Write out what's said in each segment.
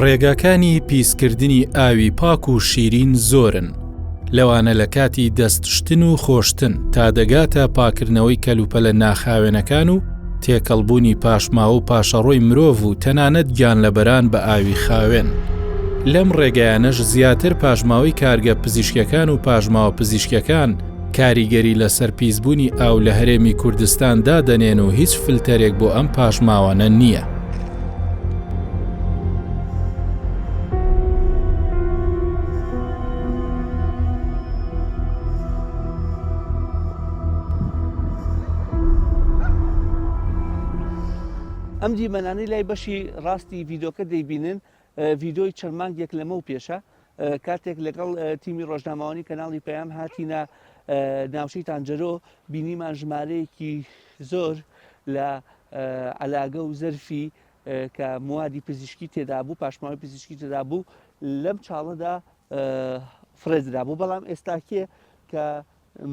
ڕێگاکانی پیسکردنی ئاوی پاک و شیرین زۆرن. لەوانە لە کاتی دەستشتن و خۆشتن تا دەگاتە پاکردنەوەی کەلوپەلە ناخاوێنەکان و تێکەڵبوونی پاشماوە و پاشەڕۆی مرۆڤ و تەنانەت گیانلەبەران بە ئاوی خاوێن. لەم ڕێگەیانەش زیاتر پاژماوەی کارگە پزیشکەکان و پاژماوە پزیشکەکان کاریگەری لەسەر پیسبوونی ئاو لە هەرێمی کوردستاندا دەنێن و هیچ فلتەرێک بۆ ئەم پاشماوانە نییە. ئەم دیمەنانەی لای بەشی ڕاستی ڤیدۆکە دەیبینن ڤیدۆی چەند مانگێک لەمە و پێشە کاتێک لەگەڵ تیمی ڕۆژنامەوانی کەناڵی پەیام هاتینە ناوچەی تانجەرۆ بینیمان ژمارەیەکی زۆر لە عەلاگە و زەرفی کە موادی پزیشکی تێدا بوو پاشماوەی پزیشکی تێدا بوو لەم چاڵەدا فرێزرا بوو. بەڵام ئێستاکێ کە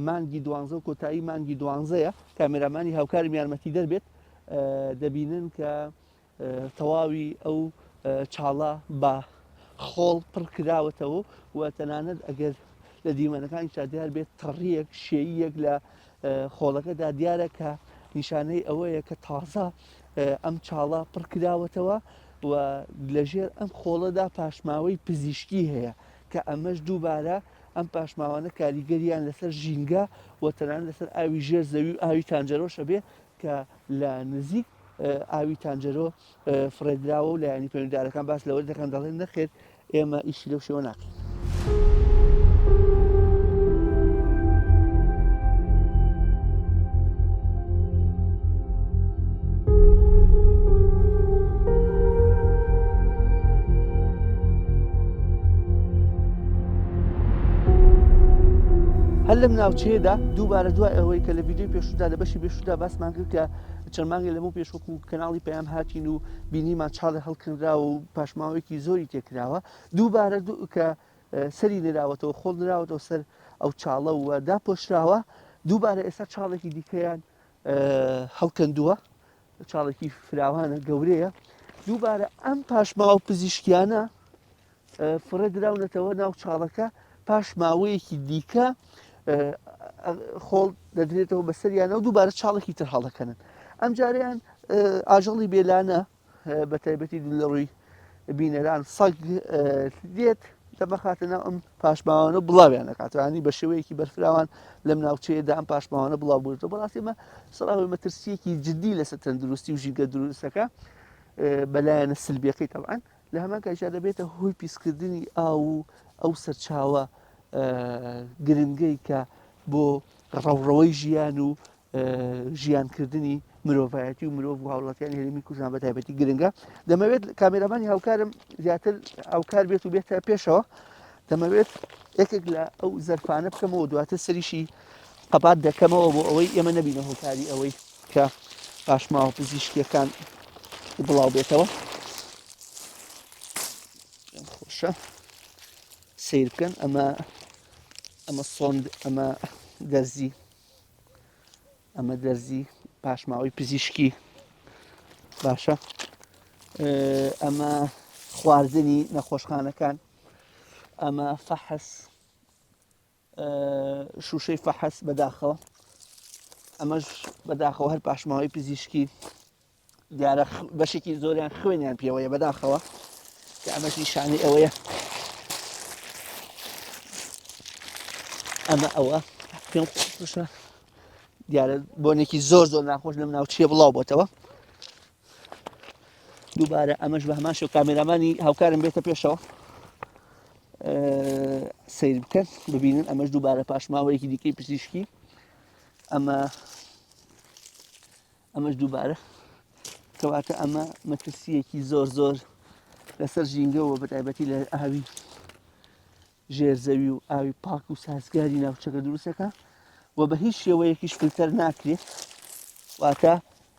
مانگی 12 و کۆتایی مانگی 12ە کامێرامانی هاوکارم یارمەتی دەربێت دەبینن کە تەواوی ئەو چاڵە بە خۆڵ پڕ کراوەتەوە و تەنانەت ئەگەر لە دیمەنەکانیشدا دیار بێت تەڕیەک شێیەک لە خۆڵەکەدا دیارە کە نیشانەی ئەوەیە کە تازە ئەم چاڵە پڕ کراوەتەوە و لەژێر ئەم خۆڵەدا پاشماوەی پزیشکی هەیە کە ئەمەش دووبارە ئەم پاشماوانە کاریگەریان لەسەر ژینگە و تەنانەت لەسەر ئاوی ژێر زەوی و ئاوی تانجەرۆشە بێ کە لە نزیک ئاوی تانجەرۆ فرێدراوە و لایەنی پەیوەندیدارەکان باس لەوە دەکەن دەڵێن نەخێر ئێمە ئیشی لەو شێوە ناکەین. هەر لەم ناوچەیەدا دووبارە دوای ئەوەی کە لە ڤیدۆی پێشودا لە بەشی پێشودا باسمان کرد کە چەند مانگێ لەمە پێشوەکو کەناڵی پەیام هاتین و بینیمان چاڵی هەڵکردراوە و پاشماوەیەکی زۆری تێکراوە دووبارە کە سەری نراوەتەوە خۆڵ نراوەتەوە سەر ئەو چاڵە و داپۆشراوە دووبارە ئێستا چاڵێکی دیکەیان هەڵکەندووە چاڵێکی فراوانە گەورەیە دووبارە ئەم پاشماوە پزیشکیانە فرێدراونەتەوە ناو چاڵەکە پاشماوەیەکی دیکە خۆڵ دەدرێتەوە بەسەریانە و دووبارە چاڵێکی تر هەڵەکەنن. ئەم جاریان ئاژەڵی بێلانە بە تایبەتی لە ڕووی بینەران سەگ دێت لە بەخاتەناو ئەم پاشماوانە بڵاویان نەکاتوانی بە شێوەیەکی بەرفراوان لەم ناوچەیەدا ئەم پاشماوانە بڵاو بووێتەوە بەڕاستیمە سەڵاوی مەترسیەکی جددی لەسەر تەندروستی و ژینگە دروستەکە بەلایەنە سلبیەکەی تەبعاً لە هەمان کاتیشدا دەبێتە هۆی پیسکردنی ئاو و ئەو سەرچاوە گرنگەی کە بۆ ڕەوڕەوەی ژیان و ژیانکردنی مرۆڤایەتی و مرۆڤ و هاوڵاتیانی هەرێمی کوردستان بە تایبەتی گرنگە. دەمەوێت کامێرامانی هاوکارم زیاتر هاوکار بێت و بێتە پێشەوە دەمەوێت یەکێک لە ئەو زەرفانە بکەمەوە دواتر سەریشی قەپات دەکەمەوە بۆ ئەوەی ئێمە نەبینە هۆکاری ئەوەی کە پاشماوە پزیشکیەکان بڵاو بێتەوە. خۆشە سیر بکەن ئەمە سۆند ئەمە دەرزی پاشماوەی پزیشکی باشە ئەمە خواردنی نەخۆشخانەکان ئەمە فەحس شوشەی فەحس بەداخەوە ئەمەش بەداخەوە هەر پاشماوەی پزیشکی دیارە بەشێکی زۆریان خوێنیان پێوەیە بەداخەوە کە ئەمەش نیشانەی ئەوەیە ئەمە ئەوە پێم خۆشە دیارە بۆنێکی زۆر ناخۆش لەم ناوچیە بڵاو بۆتەوە دووبارە ئەمەش بە هەمان شێو کامێرامانی هاوکارم بێتە پێشەوە سیر بکەن ببینن ئەمەش دووبارە پاشماوەیەکی دیکەی پزیشکی ئەمەش دووبارە کەواتە ئەمە مەترسیەکی زۆر لەسەر ژینگەوە بە تایبەتی لە ئاوی ژێرزەوی و ئاوی پاک و سازگاری ناوچەکە دروستەکە و بە هیچ شێوەیەکیش فلتەر ناکرێت واتە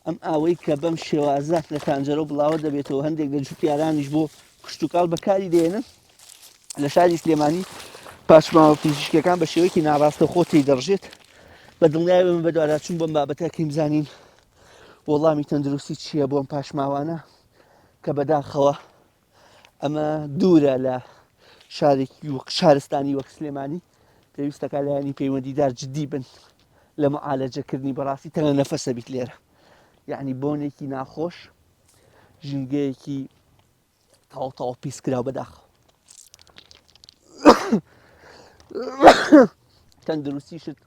ئەم ئاوەی کە بەم شێوازە لە تانجەرۆ بڵاوە دەبێتەوە هەندێک لە جوتیارانیش بۆ کشتتوکاڵ بەکاری دێنن لە شاری سلێمانی پاشماوە پزیشکیەکان بە شێوەیەکی ناڕاستە خۆتی دەڕژێت بە دڵنیایی بە دوواداچوون بۆم بابەتە کەیم زانین وەڵامی تەندروستی چییە بۆم پاشماوانە کە بەداخەوە ئەمە دوورە لە شارێکی وەک شارستانی وەک سلێمانی پێویستەکە لایانی پەیوەندیدار جددی بن لە معالەجەکردنی بەڕاستی تەنە نەفەسە بیت لێرە یعنی بۆنێکی ناخۆش ژینگەیەکی تاڵ پیسکراو بەداخە تەندروستیشت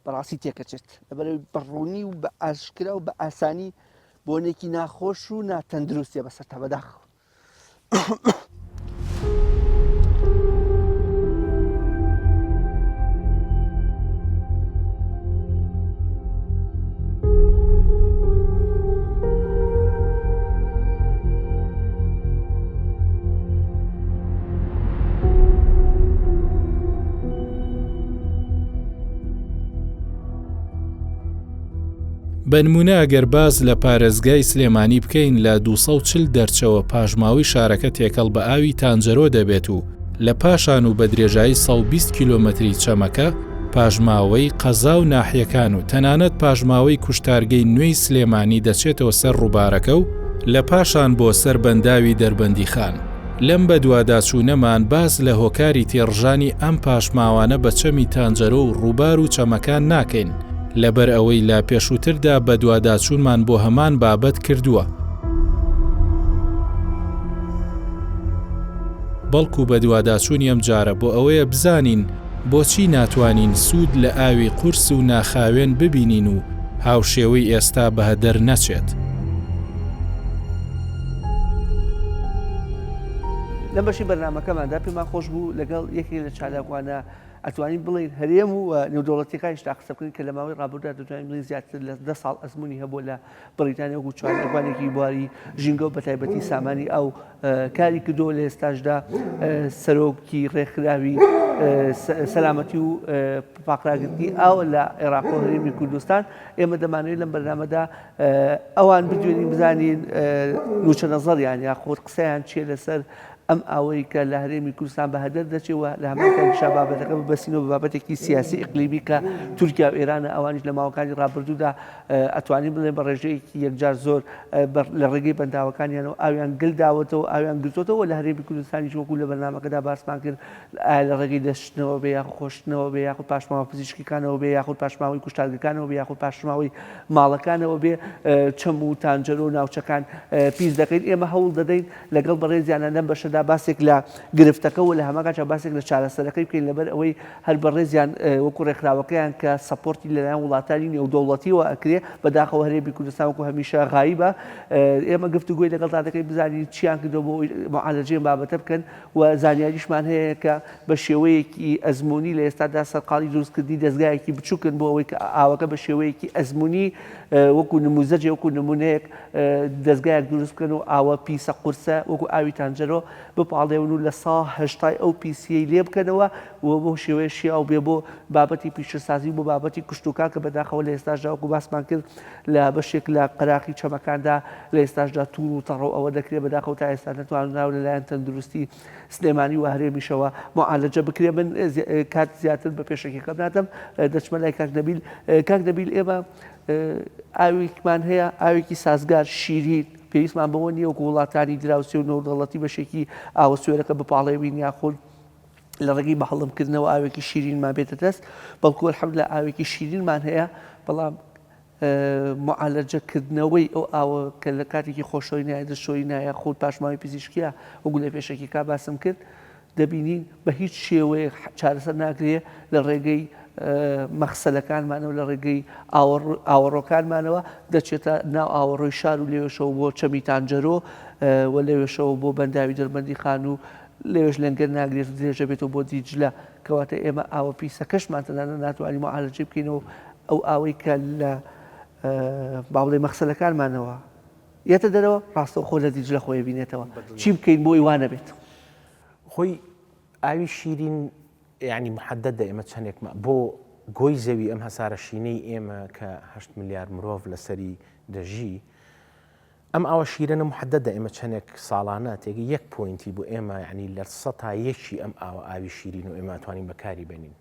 بەڕاستی تێکەچێت لەبەرەوەی بەڕوونی و بە ئاشکرا و بە ئاسانی بۆنێکی ناخۆش و ناتەندروستیە بەسەر تا بەداخە بەنمونە ئەگەر باز لە پارێزگای سلێمانی بکەین لە 240 دەرچەوە پاژماوی شارەکە تێکەڵ بە ئاوی تانجەرۆ دەبێت و لە پاشان و بە درێژایی 120 کیلۆمەتری چەمەکە پاژماوەی قەزا و ناحیەکان و تەنانەت پاژماوەی کوشتارگەی نوێی سلێمانی دەچێتەوە سەر ڕووبارەکە و لە پاشان بۆ سەر بەنداوی دەربەندی خان لەم بە دوواداچوونەمان باز لە هۆکاری تێڕژانی ئەم پاشماوانە بە چەمی تانجەرۆ و ڕووبار و چەمەکان ناکەین لەبەر ئەوەی لا پێشووتردا بە دوواداچوونمان بۆ هەمان بابەت کردووە بەڵکو بە دوواداچوونی ئەم جارە بۆ ئەوەیە بزانین بۆچی ناتوانین سوود لە ئاوی قورس و ناخاوێن ببینین و هاوشێوەی ئێستا بەهەدەر نەچێت لەم بەشی بەرنامەکەماندا پێمان خۆش بوو لەگەڵ یەکێک لە چالاکوانە ئەتوانین بڵین هەرێم و نێودەوڵەتیەکانیشتا قسە بکەین کە لە ماوەی ڕابردوودا دەتوانین بڵین زیاتر لە 10 ساڵ ئەزمموی هەبوو لە بەریتانیا وەکو چوارەکوانێکی بواری ژینگە و بەتایبەتی سامانی ئەو کاری کردو لە ئێستاشدا سەرۆکی ڕێکخراوی سەلامەتی و پاکراگرتنی ئاو لە عێراق و هەرێمی کوردستان ئێمە دەمانوێت لەم بەرنامەدا ئەوان بدوێنین بزانین نوچە نەزەریان یاخۆت قسەیان چیە لەسەر ئەم ئەوەی کە لە هەرێمی کوردستان بەهەدەر دەچێتەوە لە هەمانکانیشا بابەتەکە ببەستینەوە بە بابەتێکی سیاسی ئیقلیمی کە تورکیا و ئێرانە ئەوانیش لە ماوەکانی ڕابردوودا ئەتوانین بڵێن بە ڕێژەیەکی یەکجار زۆر لە ڕێگەی بەنداوەکانیانەوە ئاویان گلداوەتەوە ئاویان گرتوتەوە لە هەرێمی کوردستانیش وەکو لە بەرنامەکەدا باسمان کرد لە ڕێگەی دەشتنەوە بێ یاخود خۆشتنەوە بێ یاخود پاشماوە پزیشکیەکانەوە بێ یاخود پاشماوەی کوشتارگەکانەوە بێ یاخود پاشماوەی ماڵەکانەوە بێ چەم و تانجەرۆ و ناوچەکان پیس دەکەین ئێمە هەوڵ دەدەین لەگەڵ بەڕێزیانە لەم بەشەدا باسێک لە گرفتەکە و لە هەماکانچە باسێک لە چارەسەرەکەی بکەین لەبەر ئەوەی هەر بەڕێزیان وەکو ڕێکخراوەکەیان کە سەپۆرتی لەلایەن وڵاتانی نێودەوڵەتیەوە ئەکرێ بەداخەوە هەرێمی کوردستان وەکو هەمیشە غایبە ئێمە گفتوگوی لەگەڵ دادەکەی بزانین چیان کردەوە بۆ معالەجەی بابەتە بکەن و زانیاریشمان هەیە کە بە شێوەیەکی ئەزمموی لە ئێستادا سەرقاڵی دروستکردی دەستگایەکی بچووکن بۆ ئەوەی کە ئاوەکە بە شێوەیەکی ئەزمموی وەکو نموزەجێ وەکو نمونەیەک دەستگایەک دروست بکەن و ئاوە پیسە قورسە وەکو ئاوی تانجەرۆ بپاڵێون و لە ساڵ هەشتای ئەو پیسیەی لێ بکەنەوە و بۆ شێوەیەشی ئەو بێ بۆ بابەتی پیشەسازی بۆ بابەتی کشتتوکان کە بەداخەوە لە ئێستاشدا وەکو باسمان کرد لە بەشێک لە قەراقی چەمەکاندا لە ئێستاشدا توور و تەڕۆ ئەوە دەکرێت بەداخەوە تا ئێستا نەتوانراو لەلایەن تەندروستی سلێمانی و هەرێمیشەوە معالەجە بکرێ من کات زیاتر بە پێشەکەکەم ناتم دەچمە لای کاک دەبیل ئێمە ئاوێکمان هەیە ئاوێکی سازگار شیرین پێویستمان بەوە نیە وەکو وڵاتانی دراوسێ و نەودەوڵەتی بەشێکی ئاوە سوێرەکە بپاڵێوین یاخود لە ڕێگەی بەهەڵمکردنەوە ئاوێکی شیرینمان بێتە دەست بەڵکو الحەمدولillah ئاوێکی شیرینمان هەیە بەڵام معالەجەکردنەوەی ئەو ئاوە کە لە کاتێکی خۆشەوی نایە دەشۆی نایە خۆت پاشماوی پزیشکیە وەکو لە پێشێکی کا باسم کرد دەبینین بە هیچ شێوەیە چارەسەر ناکرێ لە ڕێگەی مەخسەلەکانمانەوە لە ڕێگەی ئاوەڕۆکانمانەوە دەچێتە ناو ئاوەڕۆی شار و لێوێشەوە بۆ چەمی تانجەرۆ و لێوێشەوە بۆ بەنداوی دەربەندی خان و لێوێش لەنگەر ناگرێت و درێژە بێتەوە بۆ دیجلە کەواتە ئێمە ئاوە پیسەکەشمان تەنانە ناتوانین معالەجە بکەینەوە ئەو ئاوەی کە لە باڵێ مەخسەلەکانمانەوە یەتە دەرەوە ڕاستەوخۆ لە دیجلە خۆی بینێتەوە چی بکەین بۆ ئیوانە بێت خۆی ئاوی شیرین یعنی محددە ئێمە چەندێک بۆ گۆی زەوی ئەم هەسارە شینەی ئێمە کە 8 ملیار مرۆڤ لەسەری دەژی ئەم ئاوە شیرەنە محددە ئێمە چەندێک ساڵانە تێگە 1 پوینتی بۆ ئێمە ینی لە 100 ئەم ئاوی شیرین و ئێمە توانین بەکاری بێنین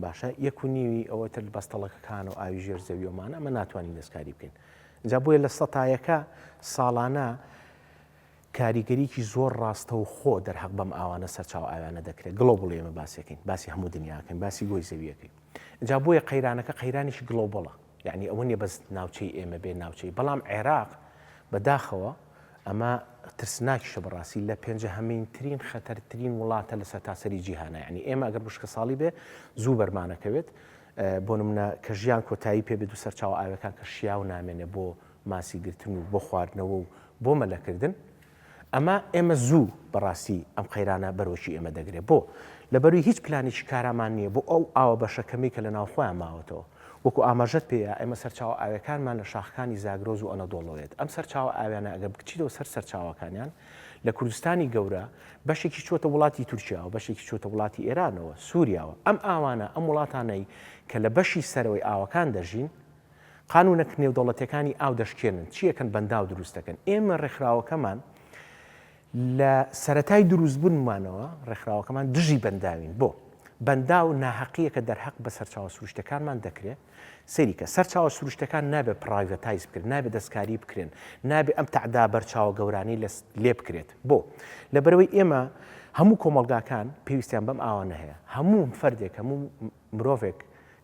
باشە 1.5 ئەوە تر بەستەڵەکەکان و ئاوی ژێر زەویۆمانە ئەمە ناتوانین دەستکاری بکەین اینجا بۆیە لە 100 ساڵانە کاریگەریکی زۆر ڕاستە و خۆ دەرحەق بەم ئاوانە سەرچاو ئاوانە دەکرێت گلۆبڵ ئێمە باسیەکەین باسی هەموو دنیاکەین باسی گۆی زەویەکەی جا بۆیە قەیرانەکە قەیرانیشی گلۆبڵە یعنی ئەوە نیە بەس ناوچەی ئێمە بێ ناوچەی بەڵام عێراق بەداخەوە ئەمە ترسناکیشە بەڕاستی لە پێنجە هەمینترین خەتەرترین وڵاتە لە سەرتاسەری جیهانە یعنی ئێمە ئەگەر بشکە ساڵی بێ زوو بەرمانەکەوێت بۆ نمونە کە ژیان کۆتایی پێ بێت و سەرچاو ئاوەکان کە شیاو نامێنێ بۆ ماسی گرتن و بۆ خواردنەوە و بۆ مەلەکردن ئەمە ئێمە زوو بەڕاستی ئەم قەیرانە بەرۆشی ئێمە دەگرێت بۆ لەبەروی هیچ پلانێکی کارامان نییە بۆ ئەو ئاوە بەشەکەمی کە لە ناوخۆیان ماوەتەوە وەکو ئاماژەت پێەیە ئێمە سەرچاو ئاوەکانمان لە شاخەکانی زاگرۆز و ئەنەدۆڵەوێت ئەم سەرچاو ئاویانە ئەگەر بچیتەوە سەرچاوەکانیان لە کوردستانی گەورە بەشێکی چۆتە وڵاتی تورکیا و بەشێکی چۆتە وڵاتی ئێرانەوە سووریاوە ئەم ئاوانە ئەم وڵاتانەی کە لە بەشی سەرەوەی ئاوەکان دەژین قانونە نێودەوڵەتەکانی ئاو دەشکێنن چیەکەن بەنداو دروست دەکەن ئێمە ڕێکخراوەکەمان لە سەرەتای دروستبوونمانەوە ڕێکخراوەکەمان دژی بەنداوین بۆ بەنداو ناحەقیە کە دەرحەق بە سەرچاوە سروشتەکانمان دەکرێت سەریکە سەرچاوە سروشتەکان نابێت پرایڤەتایز بکرێن نابێت دەستکاری بکرێن نابێت ئەم تەعدا بەرچاوە گەورانی لێ بکرێت بۆ لەبەرەوەی ئێمە هەموو کۆمەڵگاکان پێویستیان بەم ئاوانە هەیە هەموو فەردێک هەموو مرۆڤێک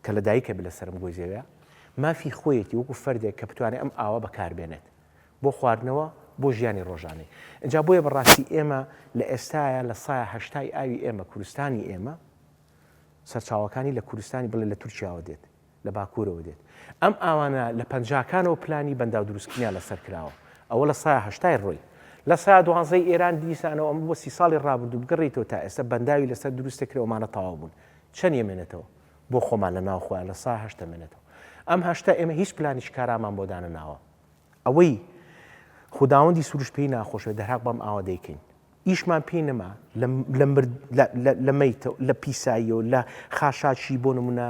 کە لە دایکە بێ لە سەرم گۆی زەویە مافی خۆیەتی وەکو فەردێک کە بتوانێت ئەم ئاوە بەکاربێنێت بۆ خواردنەوە بۆ ژیانی ڕۆژانەی ئەجا بۆیە بەڕاستی ئێمە لە ئێستاە لە سایە هەشتای ئاوی ئێمە کوردستانی ئێمە سەرچاوەکانی لە کوردستانی بڵێ لە تورکیاوە دێت لە باکوورەوە دێت ئەم ئاوانە لە پەنجاکانەوە پلانی بەنداو دروستکردنیان لەسەر کراوە ئەوە لە سایە هەشتای ڕۆی لە سایە دوانزەی ئێران دیسانەوە ئەم بۆ 30 ساڵی ڕابردوو بگەڕێتەوە تا ئێستا بەنداوی لەسەر دروستەکرێەوەمانە تەواو بوون چەند یێمێنێتەوە بۆ خۆمان لە ناوخۆیان لە سایە هەشتە مێنێتەوە ئەم هەشتا ئێمە هیچ پلانیش کارامان بۆ دانە ناوە ئەوەی خودداوەندی سروش پێی ناخۆشە دەرحەق بەم ئاوە دەیکەین ئیشمان پێی نەما لە مەیتە لە پیساییەوە لە خاشاچی بۆ نمونە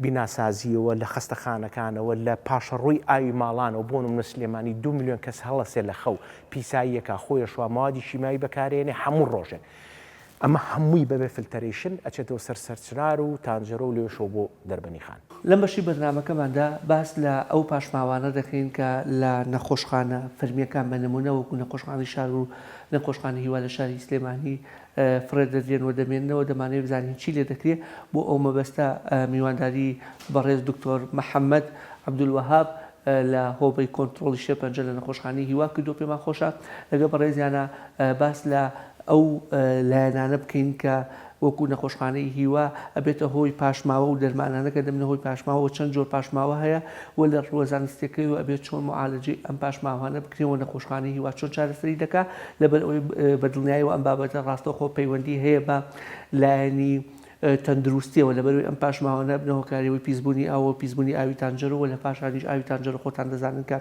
بیناسازیەوە لە خەستەخانەکانەوە لە پاشەڕووی ئاوی ماڵانەوە بۆ نمونە سلێمانی 2 میلیۆن کەس هەڵەسێ لە خەو پیساییەکە خۆیە شووا ماوادی شیمایی بەکارێنێ هەموو ڕۆژێک ئەمە هەمووی بەبێ فلتەرێشن ئەچێتەوە سەرچرار و تانجەرە و لێشەوە بۆ دەربەنی خان لەم بەشی بەرنامەکەماندا باس لە ئەو پاشماوانە دەکەین کە لە نەخۆشخانە فەرمیەکان بە نمونە وەکو نەخۆشخانەی شار و نەخۆشخانە هیوا لە شاری سلێمانی فرێ دەدرێنەوە دەمێننەوە دەمانێت بزانین چی لێ دەکرێت بۆ ئەو مەبەستە میوانداری بەڕێز دکتۆر محەممەد عەبدولوەهاب لە هۆبەی کۆنتترۆلی شێپەنجە لە نەخۆشخانەی هیوا کردو پێمان خۆشە لەگە بەڕێزیانە باس لە ئەو لایەنانە بکەین کە وەکو نەخۆشخانەی هیوا ئەبێتە هۆی پاشماوە و دەرمانانەکە دەمنە هۆی پاشماوە چەند جۆر پاشماوە هەیە و لە ڕۆزانستەکەی و ئەبێت چۆن معالەجی ئەم پاشماوانە بکرێنەوە نەخۆشخانەی هیوا چۆن چارەسەری دەکا لەبەر ئەوەی بەدڵنیایەوە ئەم بابەتە ڕاستەوخۆ پەیوەندی هەیە بە لایەنی تەندروستیەوە لەبەروی ئەم پاشماوانە بنەوەکاریەوەی پیسبوونی ئەوە پیسبوونی ئاوی تانجەرەوە لە پاشانیش ئاوی تانجەرە خۆتان دەزانن کە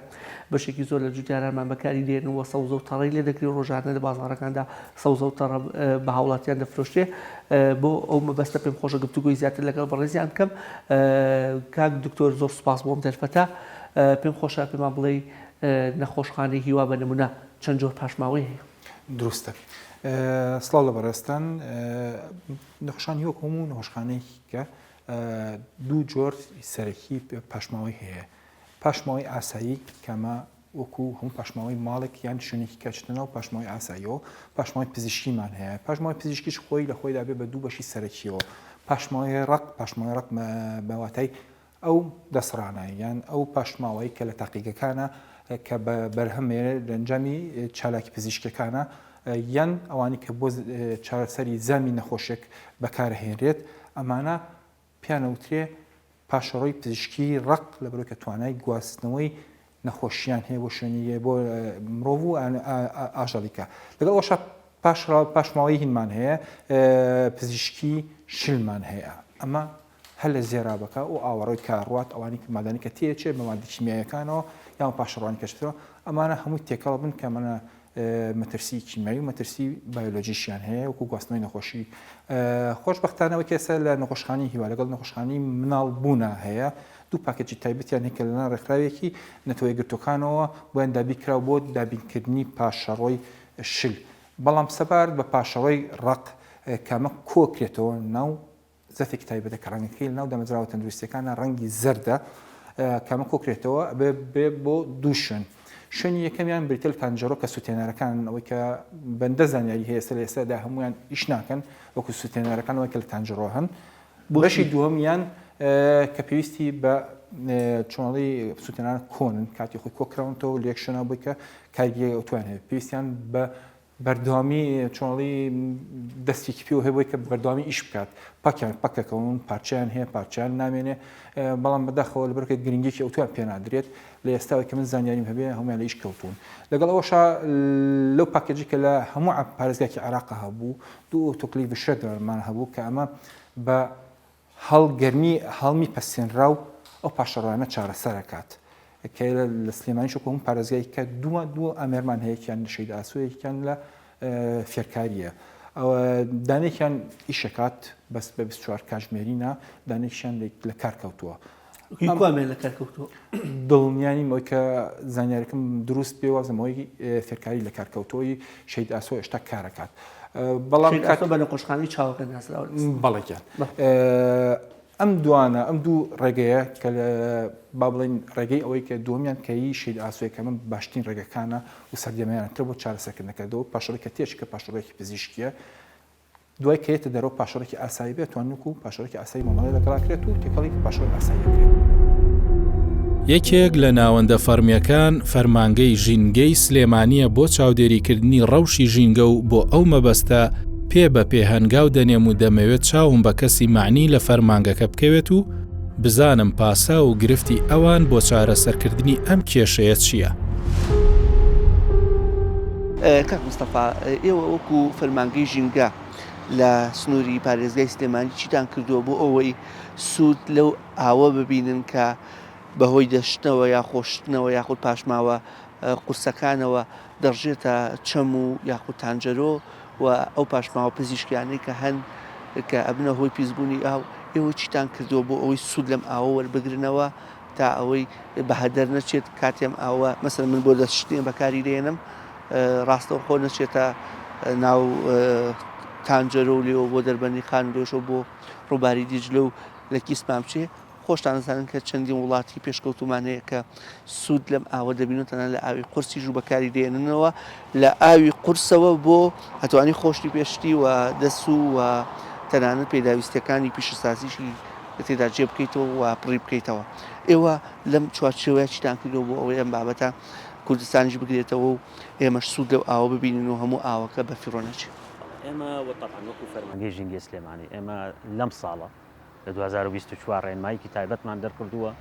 بەشێکی زۆر لە جوتیارانمان بەکاری دێنەوە سەوزە و تەڕی لێ دەکرێت ڕۆژانە لە بازاڕەکاندا سەوزە و تەڕە بە هاوڵاتیان دەفرۆشتێ بۆ ئەو مەبەستە پێم خۆشە گفتوگوی زیاتر لەگەڵ بەڕێزیان بکەم کاک دکتۆر زۆر سوپاس بۆم دەرفەتە پێم خۆشە پێمان بڵێ نەخۆشخانەی هیوا بە نمونە چەند جۆر پاشماوەی هەیە دروستە سڵاو لە بەڕێستان نەخۆشخانەی هیوا هەموو نەخۆشخانەیەکی کە دوو جۆر سەرەکی پاشماوەی هەیە پاشماوەی ئاسایی کەمە وەکو هەموو پاشماوەی ماڵێک یان شوێنێکی کەچتنەوە و پاشماوەی ئاساییەوە پاشماوەی پزیشکیمان هەیە پاشماوەی پزیشکیش خۆی لە خۆیدا بێ بە دوو بەشی سەرەکیەوە پاشماوەی ڕق بەواتای ئەو دەسڕانە یان ئەو پاشماوەی کە لە تاقیگەکانە کە بەرهەمێ لە ئەنجامی چالاکی پزیشکەکانە یان ئەوانی کە بۆ چارەسەری زامی نەخۆشێک بەکارهێنرێت ئەمانە پیانەوترێ پاشەڕۆی پزیشکی ڕق لە بەرەوەی کە توانای گواستنەوەی نەخۆشییان هەیە بۆ شوێنی بۆ مرۆڤ و ئاژەڵیکە لەگەڵ ئەوەش پاشماوەی هینمان هەیە پزیشکی شلمان هەیە ئەمە هەر لە زێرابەکە و ئاوەڕۆی کاڕوات ئەوانی مادانی کە تێچێ بە مادی کیمیایەکانەوە یان پاشەڕوانی کەشتەوە ئەمانە هەمووی تێکەڵ بن کە منە مەترسی کیمیایی و مەترسی بایۆلۆژیشیان هەیە وەکو گواستنەوەی نەخۆشی خۆشبەختانەوە کێسە لە نەخۆشخانەی هیوا لەگەڵ نەخۆشخانەی مناڵ بوونە هەیە دوو پاکێجی تایبەتیان هەیە کە لەناو ڕێکخراوێکی نەتەوەی گرتوەکانەوە بۆیان دابیکراوە بۆ دابینکردنی پاشەڕۆی شل بەڵام سەبارەت بە پاشەڕۆی ڕق کامە کۆکرێتەوە ناو زەفێکی تایبەتە کە ڕەنگەکەی لەناو دامەزراوە تەندروستیەکانە ڕەنگی زەردە کامە کۆکرێتەوە بێ بۆ دوو شوێنی یەکەمیان بریتل پەنجەرۆ کە سوتێنەرەکان ئەوەی کە بەندە زانیاری هەیە لە ئێستادا هەمویان ئیش ناکەن وەکو سوتێنەرەکان ئەوەی کە لە تەنجەرۆ هەن بەشی دووەمیان کە پێویستی بە چۆنڵی سوتێنان کۆنن کاتی خۆی کۆکراونەوە لە یەکشنا بووی کە کارگیری ئەوتوان هەیە پێویستیان بە بەردەوامی چۆنڵی دەستێکی پێوە هەیە بۆی کە بەردەوامی ئیش بکات پاکیان پاکەکەون پارچیان هەیە پارچیان نامێنێ بەڵام بەداخەوە لە بەرکە گرنگێکی ئەوتوان پێ نادرێت لە ئێستاوە کە من زانیاریم هەبێ هەمویان لە ئیش کەوتون لەگەڵ ئەوەشا لەو پاکێجی کە لە هەموو پارێزگاکی عێراقا هەبوو دوو ئۆتۆکلیڤ شێدەرمان هەبوو کە ئەمە بە هەڵگەرمی هەڵمی پەسێنرا و ئەو پاشەڕۆیانە چارەسەرەکات کە لە سلێمانی شۆکۆ هەموو پارێزگای کە دوو ئامێرمان هەیەکیان لە شەید ئاسوویەکیان لە فێرکاریە ئەوە دانێکیان ئیشەکات بەس بە 24 کاتژمێرینە دانێکیان لە کار کەوتووە لە کارکەوتووە دڵنیانی ئەوەی کە زانیاریەکەم دروست پێ وازمەوەی فێرکاری لە کارکەوتەوەی شەید ئاسۆ هێشتا کارەکات بەڵام بە نەخۆشخانەی چاوەکە ناسراوە بەڵێکیان ئەم دوانە ئەم دوو ڕێگەیە کە با بڵین ڕێگەی ئەوەی کە دومیان کەی شید ئاسوەیەکە من باشترین ڕێگەکانە و سەردەمەیانتر بۆ چارەسەرکردنەکەەوە پاشەڕێکە تێشکە پاشەڕێکی پزیشکیە دوای کەیتە دەرەوە پاشەڕێکی ئاسایی بێت توانوک و پاشەڕێکی ئاسایی مامەڵی لەگەڵاکرێت و تێکەڵی پاشەڕێک ئاسایی بکرێت یەکێک لە ناوەندە فەرمیەکان فەرمانگەی ژینگەی سلێمانیە بۆ چاودێریکردنی ڕەوشی ژینگە و بۆ ئەو مەبەستە پێ بە پێهەنگاو دەنێم و دەمەوێت چاوم بە کەسی معنی لە فەرمانگەکە بکەوێت و بزانم پاسا و گرفتی ئەوان بۆ چارەسەرکردنی ئەم کێشەیە چییە؟ کاک مستەفا ئێوە وەکو فەرمانگەی ژینگە لە سنووری پارێزگای سلێمانی چیتان کردووە بۆ ئەوەی سوود لەو ئاوە ببینن کە بەهۆی دەشتنەوە یا خۆشتنەوە یاخود پاشماوە قورسەکانەوە دەڕژێتە چەم و یاخود تانجەرۆ و ئەو پاشماوە پزیشکیانەی کە هەن کە ئەبنە هۆی پیسبوونی ئاو ئێوە چیتان کردووە بۆ ئەوەی سوود لەم ئاوە وەربگرنەوە تا ئەوەی بەهەدەر نەچێت کاتێم ئاوە مەسەڵەن من بۆ دەستشتێن بەکاری دێنم ڕاستەوە خۆ نەچێتە ناو تانجەرۆ و لێەوە بۆ دەربەندی خان دۆشە بۆ ڕووباری دیجلە و لە کیسپام بچێ خۆشتان زانن کە چەندین وڵاتی پێشکەوتومانەیە کە سوود لەم ئاوە دەبینێتەنە لە ئاوی قورسی ژوو بەکاری دێننەوە لە ئاوی قورسەوە بۆ هەتوانی خۆشتی پێشتی و دەسو و تەنانەت پێداویستەکانی پیشەسازیشی تێدا جێ بکەیتەوە و پڕی بکەیتەوە ئێوە لەم چوارچێوەیە چیتان کردەوە بۆ ئەوەی ئەم بابەتە کوردستانیش بگرێتەوە و ئێمەش سوود لەو ئاوە ببینین و هەموو ئاوەکە بە فیڕۆنەچێت ئێمە وەتەبعاً وەکو فەرمانگەی ژینگەی سلێمانی ئێمە لەم ساڵە لە 2024 ڕێنماییکی تایبەتمان دەرکردووە